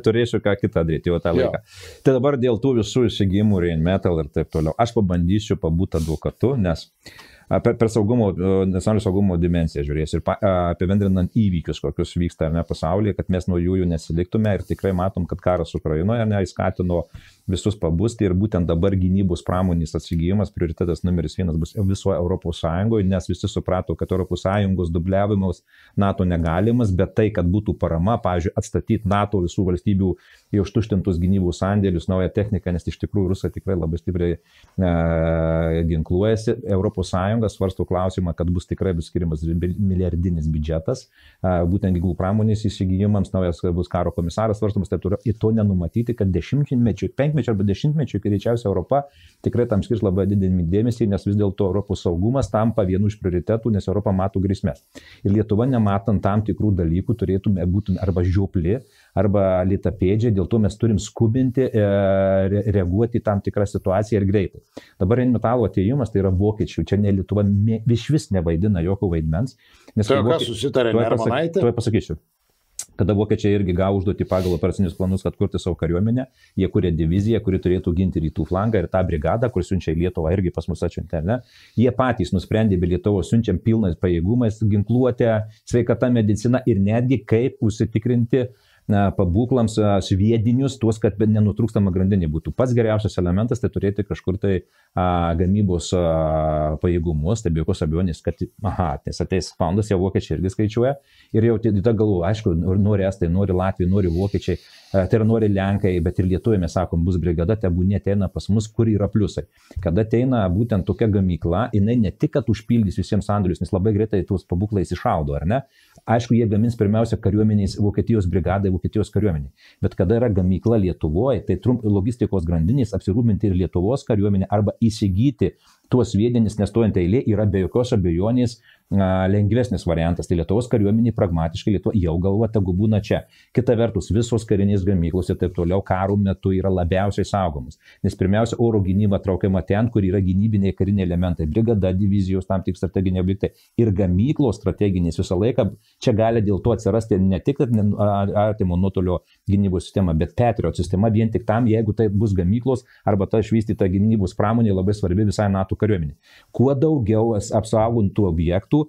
Turėsiu ką kitą daryti jau tą laiką. Tai dabar dėl tų visų įsigijimų, Rheinmetall ir taip toliau. Aš pabandysiu pabūti advokatu, nes per nacionalinio saugumo dimensiją žiūrėsiu ir apibendrinant įvykius, kokius vyksta pasaulyje, kad mes nuo jų nesiliktume ir tikrai matom, kad karas Ukrainoje įskatino visus pabusti ir būtent dabar gynybos pramonės atsigijimas prioritetas numeris 1 bus visoje Europos Sąjungoje, nes visi suprato, kad Europos Sąjungos dubliavimas NATO negalimas, bet tai, kad būtų parama, pavyzdžiui, atstatyti NATO visų valstybių į užtuštintus gynybos sandėlius, naują techniką, nes iš tikrųjų Rusai tikrai labai stipriai ginkluojasi. Europos Sąjunga svarsto klausimą, kad bus skiriamas milijardinis biudžetas, būtent ginklų pramonės įsigijimams, naujas bus karo komisaras svarstomas, taip toliau, į to nenumatyti, kad 5 arba 10 mečių, greičiausiai Europa tikrai tam skirs labai didelį dėmesį, nes vis dėlto Europos saugumas tampa vienu iš prioritetų, nes Europa mato grėsmės. Ir Lietuva, nematant tam tikrų dalykų, turėtume būti arba žiopli, arba litapėdžiai, dėl to mes turim skubinti, reaguoti į tam tikrą situaciją ir greitai. Dabar Rheinmetall atėjimas, tai yra vokiečių, čia ne Lietuva vis nevaidina jokio vaidmens. Tai kas susitarė, Nermanaitė? Tuoj pasakysiu. Kada vokiečiai irgi gavo užduoti pagal operacinius planus, kad kurti savo kariuomenę, jie kūrė diviziją, kuri turėtų ginti rytų flangą ir tą brigadą, kur siunčia į Lietuvą, irgi pas mus atsiuntė, ne? Jie patys nusprendė be Lietuvos, siunčiam pilnais pajėgumais, ginkluotę, sveikata, medicina ir netgi kaip užsitikrinti pabūklams sviedinius, tuos, kad nenutrūkstama grandinė būtų. Pats geriausias elementas tai turėti kažkur tai gamybos pajėgumus, tai be jokios abejonės, kad nes ateis fondas, jau vokiečiai irgi skaičiuoja ir jau tada galvoju, aišku, nori estai, nori Latvijai, nori vokiečiai, tai yra nori Lenkai, bet ir Lietuvoje mes sakom, bus brigada, tebūnie ateina pas mus, kur yra pliusai. Kada ateina būtent tokia gamykla, jinai ne tik, kad užpildys visiems sandėlius, nes labai greitai tuos pabūklais iššaudo, ar ne? Aišku, jie gamins pirmiausia kariuomeniais Vokietijos brigadai, Vokietijos kariuomeniai. Bet kada yra gamykla Lietuvoje, tai logistikos grandinės apsirūpinti ir Lietuvos kariuomenė arba įsigyti tuos sviedinius nestojant eilė yra be jokios abejonės lengvesnis variantas. Tai Lietuvos kariuomenė pragmatiškai Lietuva jau galva tegu būna čia. Kita vertus, visos karinės gamyklos ir taip toliau karo metu yra labiausiai saugomos. Nes pirmiausia, oro gynyba traukiama ten, kur yra gynybiniai kariniai elementai, brigada, divizijos, tam tik strateginiai objektai ir gamyklos strateginės visą laiką. Čia gali dėl to atsirasti ne tik artimo nuotolio gynybos sistema, bet Patriot sistema vien tik tam, jeigu tai bus gamyklos arba ta išvystyta gynybos pramonė labai svarbi visai NATO kariuomenė. Kuo daugiau apsaugotų objektų,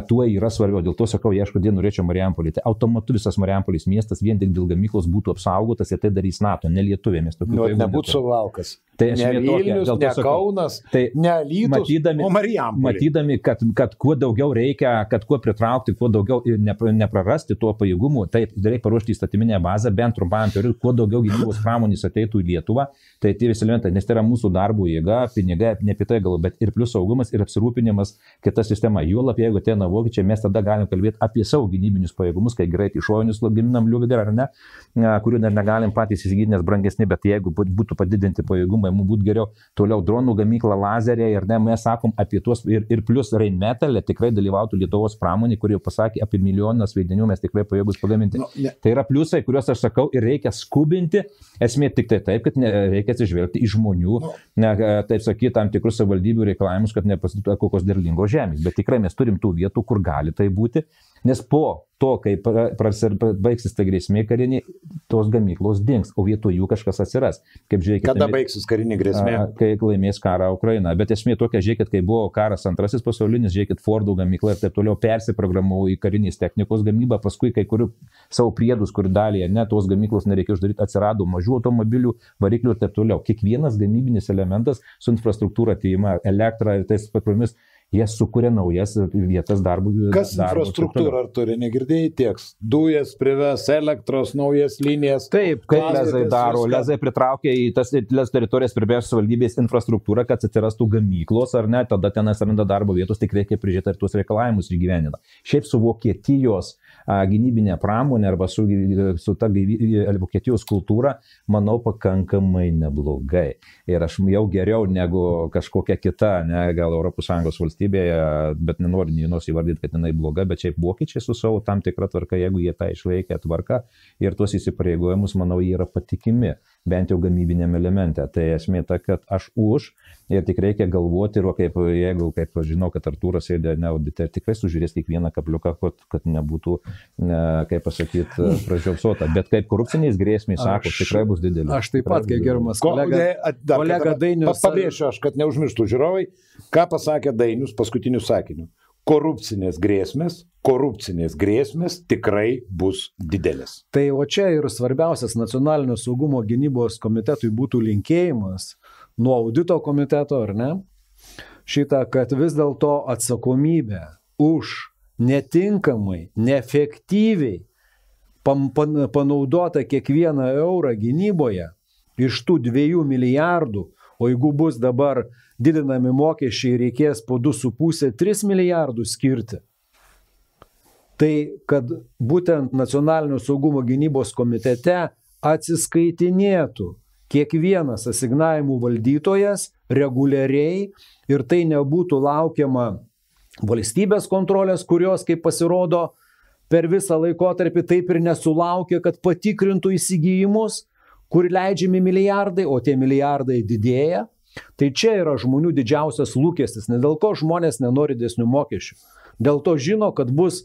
tuo yra svarbiau. Dėl to sakau, aš kodėl norėčiau Marijampolį. Tai automatu visas Marijampolis miestas vien tik dėl gamyklos būtų apsaugotas ir tai darys NATO, ne Lietuvė. Nebūtų Suvalkas. Tai ne Vilnius, ne Kaunas, ne Alytus, o Marijampolė. Matydami, kad kuo daugiau reikia, kad kuo pritraukti, kuo daugiau ir neprarasti tuo pajėgumu, taip, reikia paruošti įstatyminę bazę, bent trumpam periodui, kuo daugiau gynybos pramonės ateitų į Lietuvą, tai tie visi elementai, nes tai yra mūsų darbo jėga, pinigai, ne apie tai galvo, bet ir plius saugumas, ir apsirūpinimas kita sistema. Juolab, jeigu ateina vokiečiai, mes tada galim kalbėti apie savo gynybinius pajėgumus, kai greit išorinius gaminam liuvidą, ar ne, kurių dar negalim patys įsigyti, nes brangesni, bet jeigu būtų padidinti pajėgumai, mums būtų geriau. Toliau dronų gamykla, lazeriai, ir ne, mes sakom apie tuos, ir plus Rheinmetall tikrai dalyvautų Lietuvos pramonė, kuri jau pasakė apie milijoną sviedinių, mes tikrai pajėgus pagaminti. Tai yra pliusai, kuriuos aš sakau, ir reikia skubinti. Esmė tik tai taip, kad reikia atsižvelgti į žmonių, taip sakyti, tam tikrus savivaldybių reikalavimus, kad nepasitiktų kokios derlingos žemės. Bet tikrai mes turim tų vietų, kur gali tai būti, nes po to, kai baigsis ta grėsmė karinė, tos gamyklos dings, o vietoj jų kažkas atsiras. Kada baigsis karinė grėsmė? Kai laimės karą Ukraina. Bet esmė tokia, žiūrėkit, kai buvo karas antrasis pasaulinis, žiūrėkit, Fordo gamykla ir taip toliau persiprogramavo į karinės technikos gamybą, paskui kai kurių savo priedus, kur dalį, ne, tos gamyklos nereikia uždaryti, atsirado mažų automobilių, variklių ir taip toliau. Kiekvienas gamybinis elementas su infrastruktūra atėjima, elektra ir tais patromis, jie sukuria naujas vietas darbų. Kas infrastruktūra ar turi, negirdėjai tieks? Dujas prives, elektros, naujas linijas. Taip, kaip lezai daro, lezai pritraukia į tas teritorijas pribėžus valdybės infrastruktūrą, kad atsirastų gamyklos ar ne, tada ten atsiranda darbo vietos, tik reikia prižiūrėti ir tuos reikalavimus įgyvendina. Šiaip su Vokietijos gynybinė pramonė arba su ta Vokietijos kultūra, manau, pakankamai neblogai. Ir aš jau geriau negu kažkokia kita, ne, gal ES valstybėje, bet nenoriu vienos įvardyti, kad jinai bloga, bet šiaip vokiečiai su savo tam tikra tvarka, jeigu jie tą išlaikė tvarką ir tuos įsipareigojimus, manau, jie yra patikimi, bent jau gamybinėme elemente. Tai esmė ta, kad aš už ir tik reikia galvoti, ir jeigu, kaip žinau, kad Artūras sėdė neaudite, tikrai sužiūrės kiekvieną kabliuką, kad nebūtų, kaip pasakyti, pražiopsota. Bet kaip korupciniais grėsmiais, sako, tikrai bus didelis. Aš taip pat, kai gerbiamas kolega Dainius. Pabrėšiu aš, kad neužmirštų žiūrovai, ką pasakė Dainius paskutiniu sakiniu. korupcinės grėsmės tikrai bus didelis. Tai o čia ir svarbiausias nacionalinio saugumo gynybos komitetui būtų linkėjimas nuo audito komiteto, ar ne? Šitą, kad vis dėlto atsakomybė už netinkamai, neefektyviai panaudota kiekvieną eurą gynyboje iš tų 2 milijardų, o jeigu bus dabar didinami mokesčiai, reikės po 2,5-3 milijardų skirti. Tai kad būtent nacionalinio saugumo gynybos komitete atsiskaitinėtų kiekvienas asignavimų valdytojas reguliariai ir tai nebūtų laukiama valstybės kontrolės, kurios, kaip pasirodo, per visą laikotarpį taip ir nesulaukia, kad patikrintų įsigijimus, kur leidžiami milijardai, o tie milijardai didėja. Tai čia yra žmonių didžiausias lūkestis, ne dėl ko žmonės nenori didesnių mokesčių. Dėl to žino, kad bus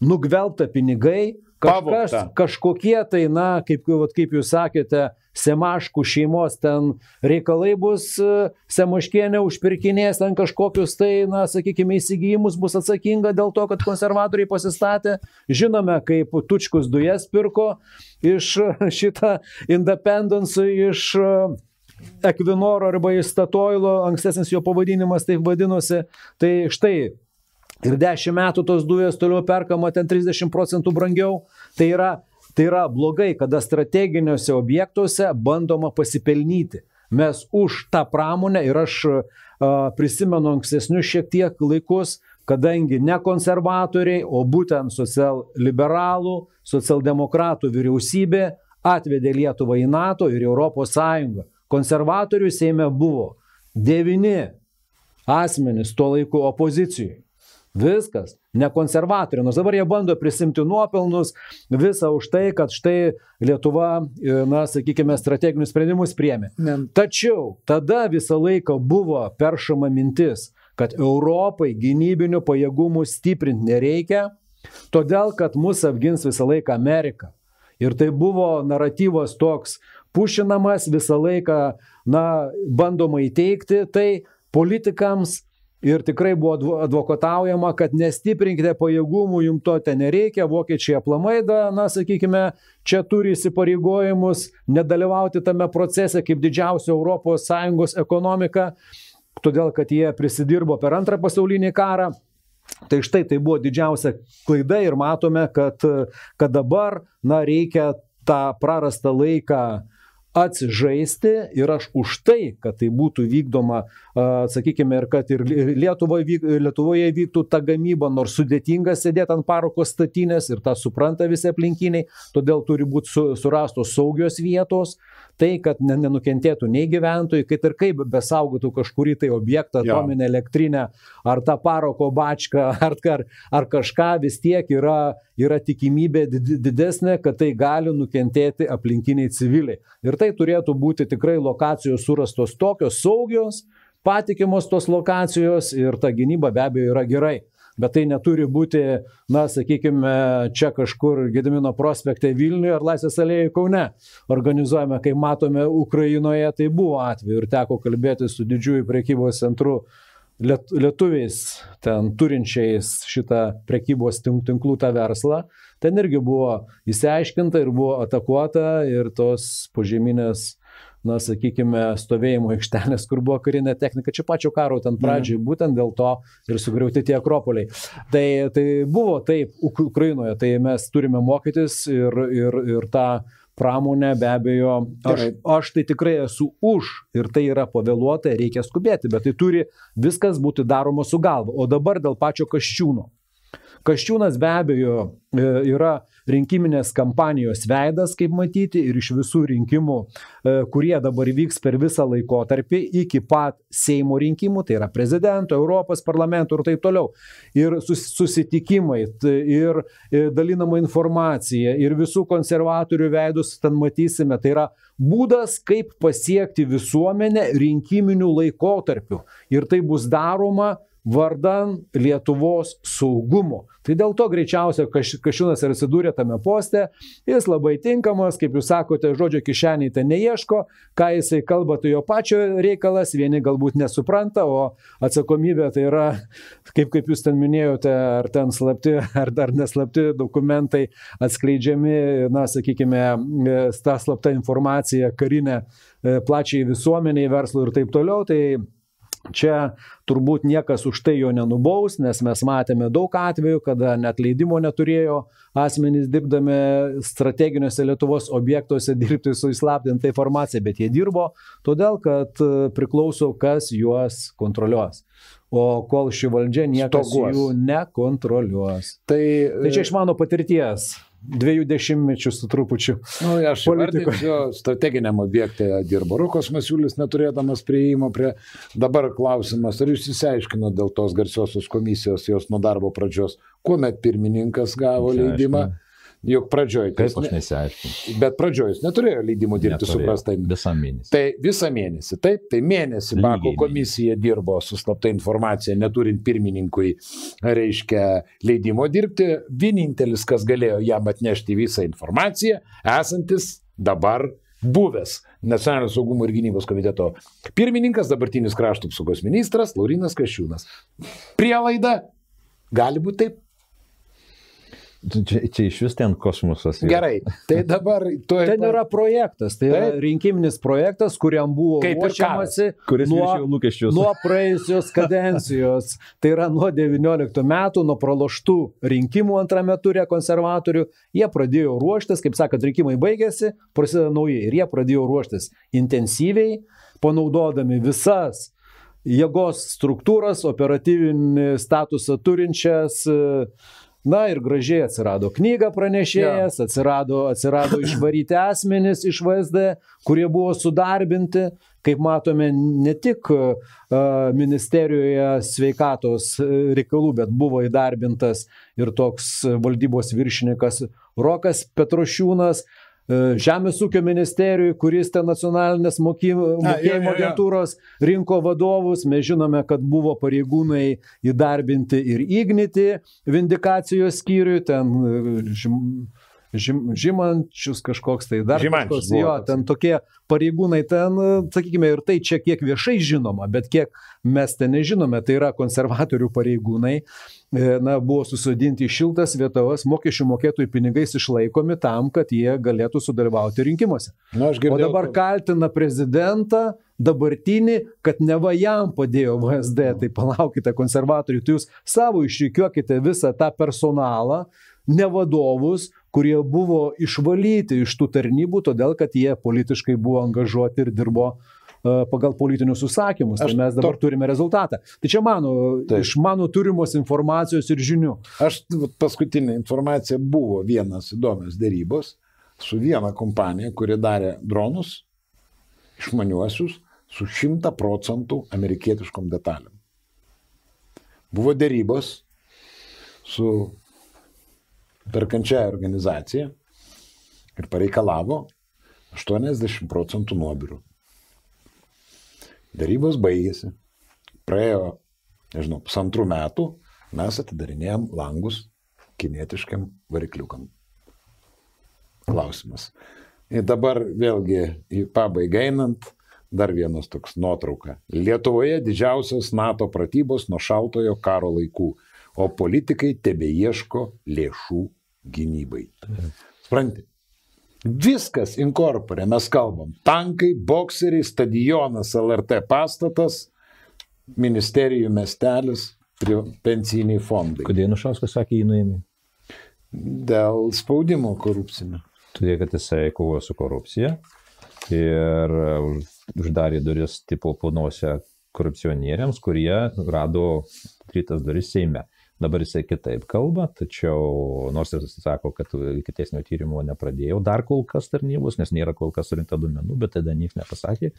nugvelbta pinigai, kažkokie tai, na, kaip jūs sakėte, Semaškų šeimos ten reikalai bus, Semaškienė užpirkinės ten kažkokius tai, na, sakykime, įsigijimus, bus atsakinga dėl to, kad konservatoriai pasistatė. Žinome, kaip Tučkus dujas pirko iš šitą Independence, iš Equinoro arba iš Statoilo, ankstesnis jo pavadinimas taip vadinosi. Tai štai ir 10 metų tos dujas toliau perkama ten 30% brangiau. Tai yra blogai, kada strateginiuose objektuose bandoma pasipelnyti. Mes už tą pramonę ir aš prisimenu ankstesnius šiek tiek laikus, kadangi ne konservatoriai, o būtent socialliberalų, socialdemokratų vyriausybė atvedė Lietuvą į NATO ir Europos Sąjungą. Konservatorių Seime buvo 9 asmenys tuo laiku opozicijoje. Viskas, ne konservatoriai, nors dabar jie bando prisimti nuopelnus visą už tai, kad štai Lietuva, na, sakykime, strateginius sprendimus priėmė. Tačiau tada visą laiką buvo peršama mintis, kad Europai gynybinių pajėgumų stiprinti nereikia, todėl kad mus apgins visą laiką Amerika. Ir tai buvo naratyvas toks pušinamas, visą laiką, na, bandoma įteikti tai politikams. Ir tikrai buvo advokataujama, kad nestiprinkite pajėgumų, jums to ten nereikia, vokiečiai aplamai, na, sakykime, čia turi įsipareigojimus nedalyvauti tame procese kaip didžiausia ES ekonomika, todėl kad jie prisidirbo per Antrą pasaulinį karą. Tai štai tai buvo didžiausia klaida ir matome, kad dabar, na, reikia tą prarastą laiką atsižaisti ir aš už tai, kad tai būtų vykdoma, sakykime, ir kad ir Lietuvoje vyktų ta gamyba, nors sudėtinga sėdėti ant parako statinės ir tą supranta visi aplinkiniai, todėl turi būti surastos saugios vietos, tai, kad nenukentėtų nei gyventojai, kad ir kaip besaugotų kažkurį tai objektą, atominę elektrinę, ar tą parako bačką, ar kažką, vis tiek yra tikimybė didesnė, kad tai gali nukentėti aplinkiniai civiliai. Ir tai turėtų būti tikrai lokacijos surastos tokios saugios, patikimos tos lokacijos ir ta gynyba be abejo yra gerai. Bet tai neturi būti, na, sakykime, čia kažkur Gedimino prospekte Vilniuje ar Laisvės alėjoje Kaune. Organizuojame, kaip matome, Ukrainoje tai buvo atveju ir teko kalbėti su didžiųjų prekybos centrų lietuviais, ten turinčiais šitą prekybos tinklų tą verslą. Ten irgi buvo įsiaiškinta ir buvo atakuota ir tos požeminės, na, sakykime, stovėjimo aikštelės, kur buvo karinė technika, čia pačio karo ten pradžiai, būtent dėl to ir sugriauti tie akropoliai. Tai buvo taip Ukrainoje, tai mes turime mokytis ir tą pramonę be abejo, aš tai tikrai esu už ir tai yra pavėluota, reikia skubėti, bet tai turi viskas būti daroma su galva. O dabar dėl pačio Kasčiūno. Kasčiūnas be abejo yra rinkiminės kampanijos veidas, kaip matyti, ir iš visų rinkimų, kurie dabar vyks per visą laikotarpį iki pat Seimo rinkimų, tai yra prezidento, Europos parlamento ir taip toliau. Ir susitikimai, ir dalinama informacija, ir visų konservatorių veidus ten matysime. Tai yra būdas, kaip pasiekti visuomenę rinkiminių laikotarpių. Ir tai bus daroma vardan Lietuvos saugumo. Tai dėl to greičiausiai Kasčiūnas ir atsidūrė tame poste, jis labai tinkamas, kaip jūs sakote, žodžio kišeniai ten neieško, ką jisai kalba, tai jo pačio reikalas, vieni galbūt nesupranta, o atsakomybė tai yra, kaip jūs ten minėjote, ar ten slapti, ar dar neslapti dokumentai atskleidžiami, na, sakykime, ta slapta informacija karinė plačiai visuomeniai, verslui ir taip toliau, tai čia turbūt niekas už tai jo nenubaus, nes mes matėme daug atvejų, kada net leidimo neturėjo asmenys dirbdami strateginiuose Lietuvos objektuose dirbti su įslaptinta informacija, bet jie dirbo, todėl kad priklauso, kas juos kontroliuos. O kol ši valdžia niekas jų nekontroliuos. Tai čia iš mano patirties. 20 metų su trupučiu. Aš įvardinsiu, strateginiam objekte dirbo Rokas Masiulis, neturėdamas prieimo prie. Dabar klausimas, ar jūs įsiaiškino dėl tos garsiosios komisijos, jos nuo darbo pradžios, kuomet pirmininkas gavo leidimą? Juk pradžioj. Kaip aš nesiaiškinu. Bet pradžioj jis neturėjo leidimų dirbti, suprastai. Visą mėnesį. Tai visą mėnesį. Taip, tai mėnesį Bako komisija dirbo su slapta informacija, neturint pirmininkui, reiškia, leidimo dirbti. Vienintelis, kas galėjo jam atnešti visą informaciją, esantis dabar buvęs Nacionalinio saugumo ir gynybos komiteto pirmininkas, dabartinis krašto apsaugos ministras Laurynas Kasčiūnas. Prielaida gali būti taip. Čia iš vis ten kosmosas. Gerai, tai dabar... Ten yra projektas, tai yra rinkiminis projektas, kuriam buvo ruošiamasi nuo praėjusios kadencijos. Tai yra nuo 19 metų, nuo praloštų rinkimų antrame ture konservatorių. Jie pradėjo ruoštis, kaip sakant, rinkimai baigėsi, prasideda nauji. Ir jie pradėjo ruoštis intensyviai, panaudodami visas jėgos struktūras, operatyvinį statusą turinčias. Na ir gražiai atsirado knyga pranešėjas, atsirado išvaryti asmenys iš VSD, kurie buvo sudarbinti, kaip matome, ne tik ministerijoje sveikatos reikalų, bet buvo įdarbintas ir toks valdybos viršininkas Rokas Petrošiūnas, Žemės ūkio ministerijoje, kuris ten nacionalinės mokėjimo agentūros rinko vadovus. Mes žinome, kad buvo pareigūnai įdarbinti ir Ignitį vindikacijos skyriui, ten Žimančius kažkoks, tai dar kažkoks, jo, ten tokie pareigūnai, ten, sakykime, ir tai čia kiek viešai žinoma, bet kiek mes ten nežinome, tai yra konservatorių pareigūnai, na, buvo susodinti į šiltas vietovas, mokesčių mokėtojų pinigais išlaikomi tam, kad jie galėtų sudalyvauti rinkimuose. O dabar kaltina prezidentą dabartinį, kad neva jam padėjo VSD, tai palaukite konservatorių, tai jūs savo išrikiuokite visą tą personalą, ne vadovus, kurie buvo išvalyti iš tų tarnybų, todėl kad jie politiškai buvo angažuoti ir dirbo pagal politinius užsakymus. Tai mes dabar turime rezultatą. Tai čia iš mano turimos informacijos ir žinių. Paskutinė informacija buvo vienas įdomios dėrybos su viena kompanija, kuri darė dronus, išmaniuosius, su 100% amerikietiškom detalėm. Buvo dėrybos su perkančiąją organizaciją ir pareikalavo 80% nuobirų. Darybos baigėsi. Praėjo, nežinau, 2 metų, mes atidarinėjom langus kinietiškiam varikliukam. Klausimas. Ir dabar vėlgi į pabaigą einant, dar vienas toks nuotrauka. Lietuvoje didžiausios NATO pratybos nuo šaltojo karo laikų, o politikai tebeieško lėšų gynybai. Supranti? Viskas inkorporė, mes kalbam. Tankai, bokseriai, stadionas, LRT pastatas, ministerijų miestelis, pensiniai fondai. Kodėl Anušauskas sakė, jį nuėmė? Dėl spaudimo korupcinio. Todėl, kad jisai kovojo su korupcija ir uždarė duris tipo ponose korupcionieriams, kurie rado tritas duris Seime. Dabar jisai kitaip kalba, tačiau nors jis sako, kad ikiteisminio tyrimo nepradėjau dar kol kas tarnybos, nes nėra kol kas surinkta duomenų, bet tada niekas nepasakė,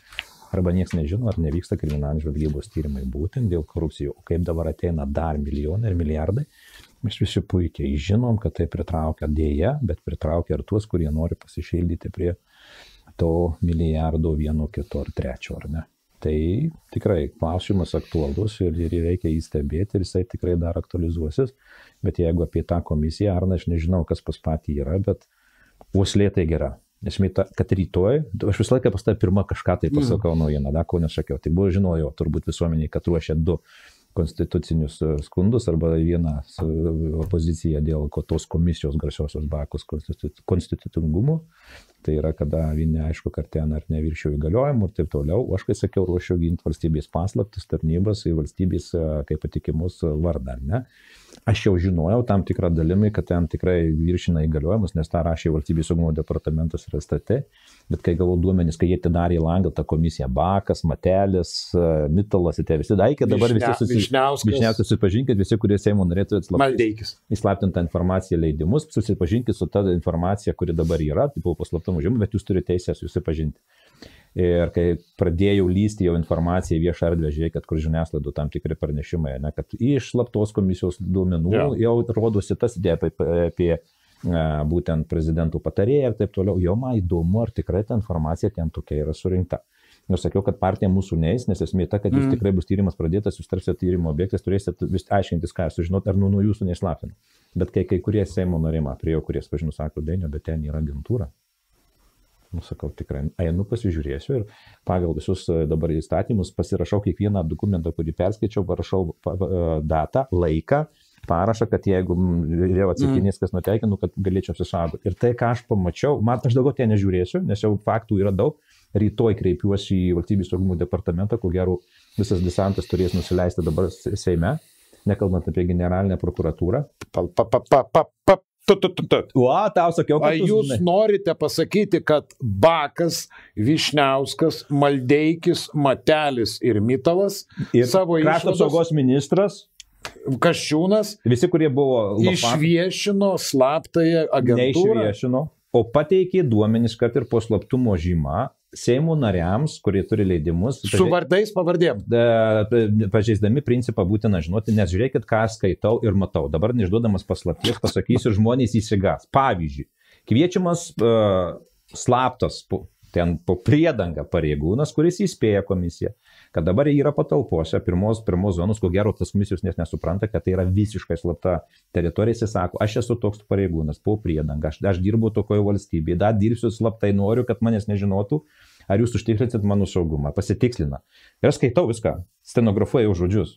arba niekas nežino, ar nevyksta kriminalinės žvalgybos tyrimai būtent dėl korupcijų. O kaip dabar ateina dar milijonai ir milijardai, mes visi puikiai žinom, kad tai pritraukia dėja, bet pritraukia ir tuos, kurie nori pasišildyti prie to milijardo vieno, kito ar trečio, ar ne? Tai tikrai klausimas aktualus ir reikia įstebėti ir jisai tikrai dar aktualizuosis. Bet jeigu apie tą komisiją, Arna, aš nežinau, kas pas patį yra, bet uoslė tai gera. Esmė ta, kad rytoj, aš visą laiką pas tą pirmą kažką tai pasakau naujieną, ko nesakiau. Tai buvo žinojau turbūt visuomeniai, kad ruošia 2 konstitucinius skundus arba vieną opoziciją dėl tos komisijos garsiosios Bakos konstitucingumo. Tai yra, kada neaišku, kad ten ar neviršiau įgaliojimų ir taip toliau. O aš, kai sakiau, ruošiau ginti valstybės paslaptis, tarnybas ir valstybės kaip patikimus vardą, ne? Aš jau žinojau tam tikrą dalimi, kad ten tikrai viršina įgaliojimus, nes tą rašė Valstybės saugumo departamentas ir STT. Bet kai gavau duomenys, kai jie atidarė į langą tą komisiją Bakas, Matelis, Mitalas, tai visi daikė, dabar visi Vyšniauskas, susipažinkit, visi, kurie Seimo norėtų įslaptintą informaciją leidimus, susipažinkit su ta informacija, kuri dabar yra, tipo paslaptam užimu, bet jūs turite teisę susipažinti. Ir kai pradėjau lysti jau informaciją į viešą erdvę, žiūrėkit, kur žiniasklaidų tam tikri pranešimai, ne, kad iš slaptos komisijos duomenų jau rodosi tas idėja apie būtent prezidentų patarėją ir taip toliau. Jo man įdomu, ar tikrai ta informacija ten tokia yra surinkta. Nors sakiau, kad partija mūsų neis, nes esmė ta, kad jūs tikrai bus tyrimas pradėtas, jūs tarsi tyrimo objektas, turėsite vis aiškintis, ką jūs sužinot, ar nuo jūsų neslaptina. Bet kai kurie Seimo narima prie jo, kurie pažinu, sako, Dainio, bet ten yra agentūra. Sakau, tikrai, einu pasižiūrėsiu ir pagal visus dabar įstatymus pasirašau kiekvieną dokumentą, kurį perskaičiau, parašau datą, laiką, parašą, kad jeigu vėl atsakinės, kas nuteikinu, kad galėčiau apsisaugoti. Ir tai, ką aš pamačiau, aš daugiau ten nežiūrėsiu, nes jau faktų yra daug. Rytoj kreipiuosi į Valstybės saugumo departamentą, ko gero visas desantas turės nusileisti dabar Seime, nekalbant apie generalinę prokuratūrą. Tau sakiau, kad jūs norite pasakyti, kad Bakas, Vyšniauskas, Maldeikis, Matelis ir Mitalas ir savo krašto apsaugos ministras Kasčiūnas visi, kurie buvo išviešino slaptąją agentūrą? Neišviešino, o pateikė duomenis, kad ir po slaptumo žyma Seimo nariams, kurie turi leidimus, su vardais, pavardėm, pažeisdami principą būtina žinoti, nes žiūrėkit, ką skaitau ir matau. Dabar neišduodamas paslapties pasakysiu, žmonės įsigas. Pavyzdžiui, kviečiamas slaptas ten po priedangą pareigūnas, kuris įspėja komisiją, kad dabar yra patalpose pirmos zonos, ko gero tas komisijos nesupranta, kad tai yra visiškai slapta teritorija. Jis sako, aš esu toks pareigūnas po priedangą, aš dirbu tokioje valstybėje, dar dirbsiu slaptai, noriu, kad manęs nežinotų, ar jūs užtikrinsit mano saugumą, pasitikslina. Ir aš skaitau viską, stenografuoju žodžius.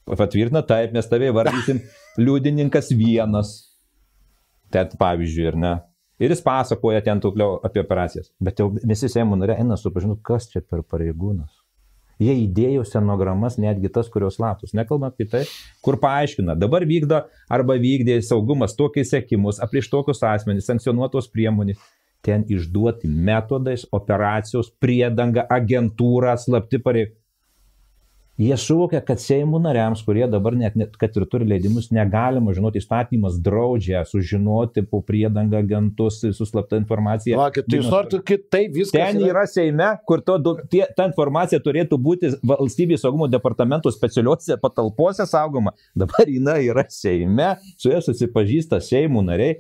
Patvirtina, taip, mes tave vardysim liudininkas 1, ten pavyzdžiui, ir ne. Ir jis pasakoja ten toliau apie operacijas. Bet jau visi Seimo nariai eina supažinti, kas čia per pareigūnas. Jie įdėjo scenogramas, netgi tas, kurios slaptos. Nekalbant apie tai, kur paaiškina, dabar vykdo arba vykdė saugumas tokiais sekimus, prieš tokius asmenys, sankcionuotos priemonės. Ten išduoti metodais, operacijos, priedanga, agentūra, slapti pareigūnai. Jie suvokia, kad Seimo nariams, kurie dabar net kad ir turi leidimus, negalima žinoti, įstatymas draudžia sužinoti po priedangą agentus su slapta informacija. Tai jūs norite kitaip viskas. Ten yra Seime, kur ta informacija turėtų būti Valstybės saugumo departamento specialiuose patalpose saugoma. Dabar jinai yra Seime, su ja susipažįsta Seimo nariai,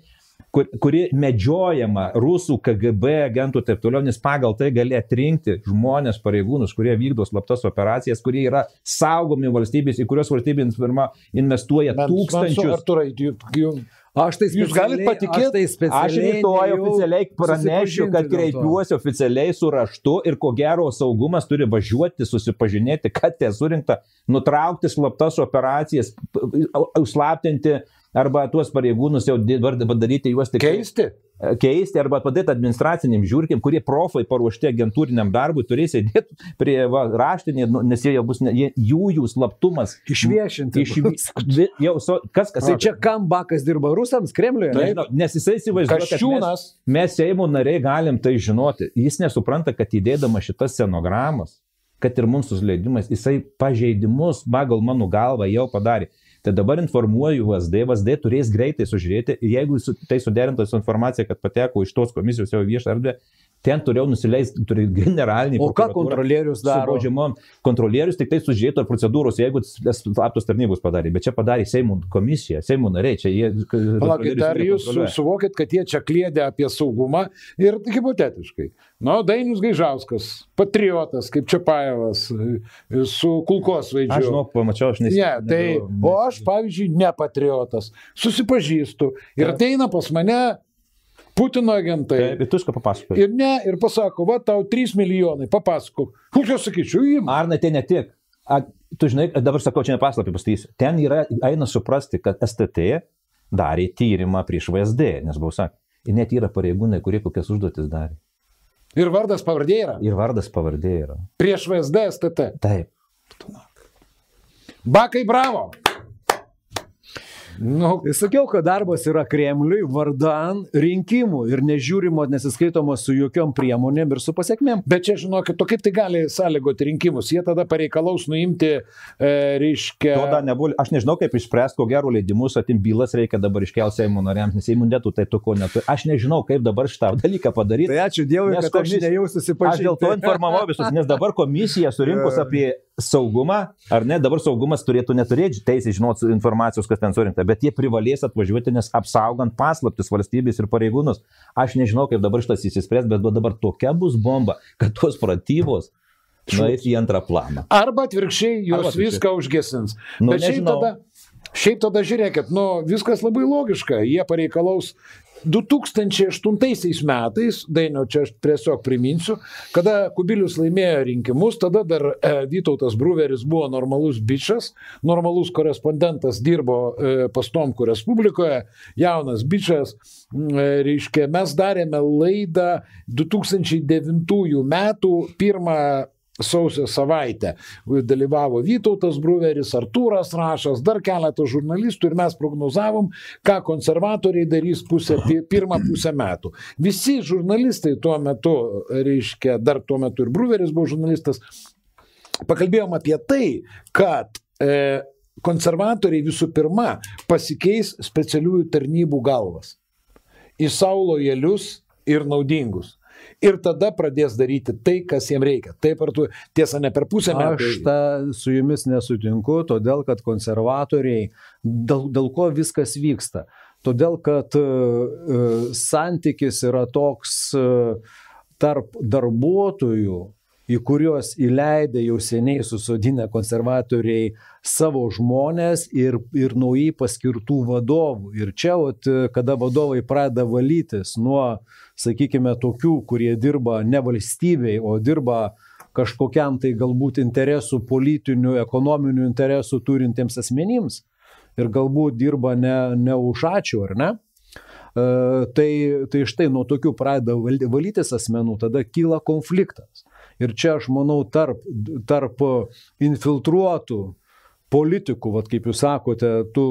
kuri medžiojama rusų KGB agentų taip toliau, nes pagal tai gali atrinkti žmonės, pareigūnus, kurie vykdo slaptas operacijas, kurie yra saugomi valstybės, į kurios valstybės investuoja tūkstančius. Jūs galite patikėti? Aš rytoj oficialiai pranešiu, kad kreipiuosi oficialiai su raštu ir ko gero saugumas turi važiuoti, susipažinėti, kad te surinkta, nutraukti slaptas operacijas, slaptinti arba tuos pareigūnus jau padaryti juos tik keisti arba padaryti administraciniam žiūrkim, kurie profai paruošti agentūriniam darbui turės įdėti prie raštinį, nes jie jau bus, jų slaptumas išviešinti. Tai čia kam Bakas dirba rusams, Kremliuje? Nežinau, nes jisai įsivaizduoja, kad mes Seimo nariai galim tai žinoti. Jis nesupranta, kad įdėdama šitas scenogramas, kad ir mums susileidimais, jisai pažeidimus, pagal mano galvą, jau padarė. Tai dabar informuoju VSD turės greitai sužiūrėti ir jeigu tai suderinta su informacija, kad pateko iš tos komisijos jau viešą erdvę, ten turėjau nusileisti, turi generalinį. O ką kontrolierius daro? Kontrolierius tik tai sužiūrėtų procedūros, jeigu slaptos tarnybos padarė, bet čia padarė Seimo komisija, Seimo nariai. Čia jie... Palaukit, ar jūs suvokit, kad jie čia klėdė apie saugumą ir hipotetiškai. Dainius Gaižauskas, patriotas, kaip Čiapajevas, su kulkosvaidžiu. Aš žinau, pamačiau, aš nesidėjau. O aš, pavyzdžiui, nepatriotas, susipažįstu ir ateina pas mane Putino agentai. Taip, ir tu kažką papasakoji. Ir pasako, va, tau 3 milijonai, papasakok. Aš jau sakyčiau, įim. Arna, tai ne tiek. Tu žinai, dabar sakau, čia nepaslapį pastatysiu. Ten eina suprasti, kad STT darė tyrimą prieš VSD, nes buvo sakė, ir net yra pareigūnai, kurie kokias užduotis darė. Ir vardas pavardė yra? Ir vardas pavardė yra. Prieš VSD, STT? Taip. Bakai, bravo! Sakiau, kad darbas yra Kremliui vardan rinkimų ir nežiūrimo, nesiskaitoma su jokiom priemonėm ir su pasiekmėm. Bet čia, žinokit, kaip tai gali sąlygoti rinkimus? Jie tada pareikalaus nuimti, reiškia... To dar nebuvo. Aš nežinau, kaip išspręsti, ko gero leidimus, atim bylas reikia dabar iškelti Seimo nariams, nes imunitetų tai to ko neturi. Aš nežinau, kaip dabar šitą dalyką padaryti. Tai ačiū Dievui, kad aš nejau susipažinti. Aš dėl to informavau visus, nes dabar komisija surinkus apie saugumą, ar ne, dabar saugumas turėtų neturėti teisę žinoti informacijos, kas ten surinkta, bet jie privalės atvažiuoti, nes apsaugant paslaptis valstybės ir pareigūnus. Aš nežinau, kaip dabar šitas įsispręs, bet dabar tokia bus bomba, kad tos pratybos nueis į antrą planą. Arba atvirkščiai, jos viską užgesins. Bet šiaip tada žiūrėkit, viskas labai logiška, jie pareikalaus 2008 metais, Dainiau, čia aš tiesiog priminsiu, kada Kubilius laimėjo rinkimus, tada dar Vytautas Bruveris buvo normalus bičas, normalus korespondentas, dirbo pas Tomkų Respublikoje, jaunas bičas, reiškia, mes darėme laidą 2009 metų 1 sausio savaitę. Dalyvavo Vytautas Bruveris, Artūras Rašas, dar keletas žurnalistų ir mes prognozavom, ką konservatoriai darys pirmą pusę metų. Visi žurnalistai tuo metu, reiškia, dar tuo metu ir Bruveris buvo žurnalistas, pakalbėjom apie tai, kad konservatoriai visų pirma pasikeis specialiųjų tarnybų galvas į sau lojalius ir naudingus. Ir tada pradės daryti tai, kas jiems reikia. Taip ar tu, tiesa, ne per pusę metų. Aš su jumis nesutinku, todėl kad konservatoriai, dėl ko viskas vyksta. Todėl kad santykis yra toks tarp darbuotojų, į kuriuos įleidė jau seniai susodinę konservatoriai savo žmonės ir naujai paskirtų vadovų. Ir čia, kada vadovai pradeda valytis nuo, sakykime, tokių, kurie dirba ne valstybei, o dirba kažkokiam tai galbūt interesų, politinių, ekonominių interesų turintiems asmenims ir galbūt dirba ne už ačiū, ar ne? Tai štai nuo tokių pradeda valytis asmenų, tada kyla konfliktas. Ir čia aš manau tarp infiltruotų politikų, kaip jūs sakote, tų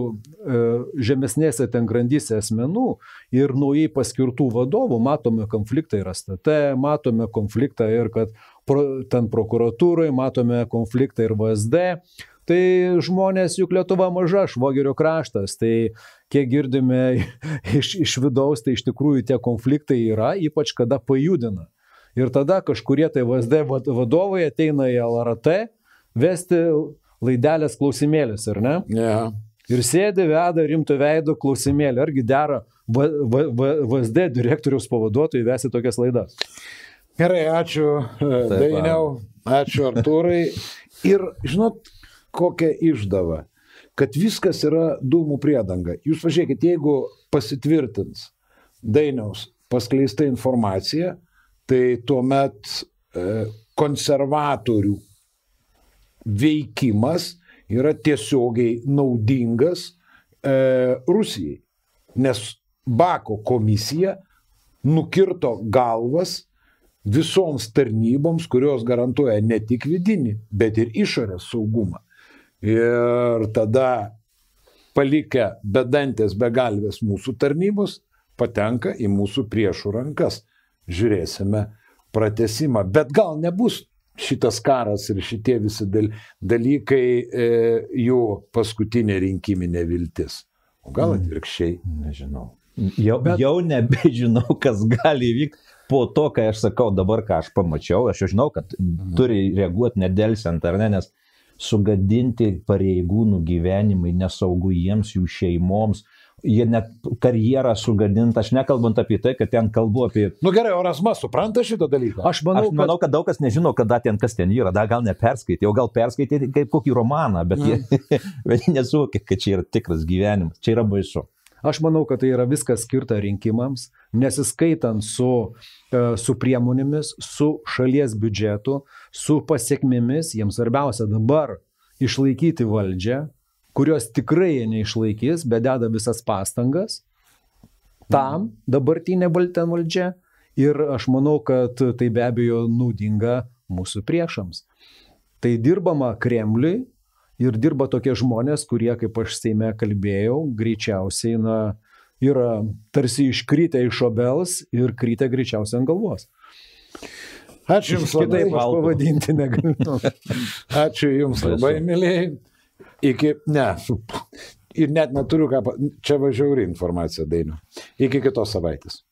žemesnėse ten grandyse asmenų ir naujai paskirtų vadovų, matome konfliktą ir STT, matome konfliktą ir kad ten prokuratūrai, matome konfliktą ir VSD. Tai žmonės, juk Lietuva maža, švogerio kraštas, tai kiek girdime iš vidaus, tai iš tikrųjų tie konfliktai yra, ypač kada pajudina. Ir tada kažkurie tai VSD vadovai ateina į LRT vesti laidelės klausimėlis, ar ne? Yeah. Ir sėdi, veda rimto veido klausimėlį. Argi dera VSD direktoriaus pavaduotojai vesti tokias laidas? Gerai, ačiū Dainiau, ačiū Artūrai. Ir žinot, kokia išdava, kad viskas yra dūmų priedanga. Jūs pažiūrėkit, jeigu pasitvirtins Dainiaus paskleista informacija, tai tuomet konservatorių veikimas yra tiesiogiai naudingas Rusijai, nes Bako komisija nukirto galvas visoms tarnyboms, kurios garantuoja ne tik vidinį, bet ir išorės saugumą. Ir tada palikę bedantės, begalvės mūsų tarnybos patenka į mūsų priešų rankas. Žiūrėsime pratęsimą. Bet gal nebus šitas karas ir šitie visi dalykai jų paskutinė rinkiminė viltis. O gal atvirkščiai? Nežinau. Jau nebežinau, kas gali įvykti. po to, kai aš sakau dabar, ką aš pamačiau, aš jau žinau, kad turi reaguoti nedelsiant, ar ne, nes sugadinti pareigūnų gyvenimai nesaugu jiems, jų šeimoms, jie net karjerą sugadinti, aš nekalbant apie tai, kad ten kalbu apie... Nu gerai, o Razma supranta šitą dalyką? Aš manau, kad daug kas nežino, kas ten yra, dar gal neperskaitė, o gal perskaitė kaip kokį romaną, bet jie nesuvokia, kad čia yra tikras gyvenimas, čia yra baisu. Aš manau, kad tai yra viskas skirta rinkimams, nesiskaitant su priemonėmis, su šalies biudžetu, su pasiekmėmis, jiems svarbiausia dabar išlaikyti valdžią, kurios tikrai jie neišlaikys, bet deda visas pastangas tam dabartinė valdžia ir aš manau, kad tai be abejo naudinga mūsų priešams. Tai dirbama Kremliui ir dirba tokie žmonės, kurie, kaip aš Seime kalbėjau, greičiausiai yra tarsi iškritę iš obels ir kritę greičiausiai ant galvos. Ačiū Jums labai. Kitaip aš pavadinti negaliu. Ačiū Jums labai, mėlyjei. Ir net neturiu ką, čia važiauri informacija, Dainių. Iki kitos savaitės.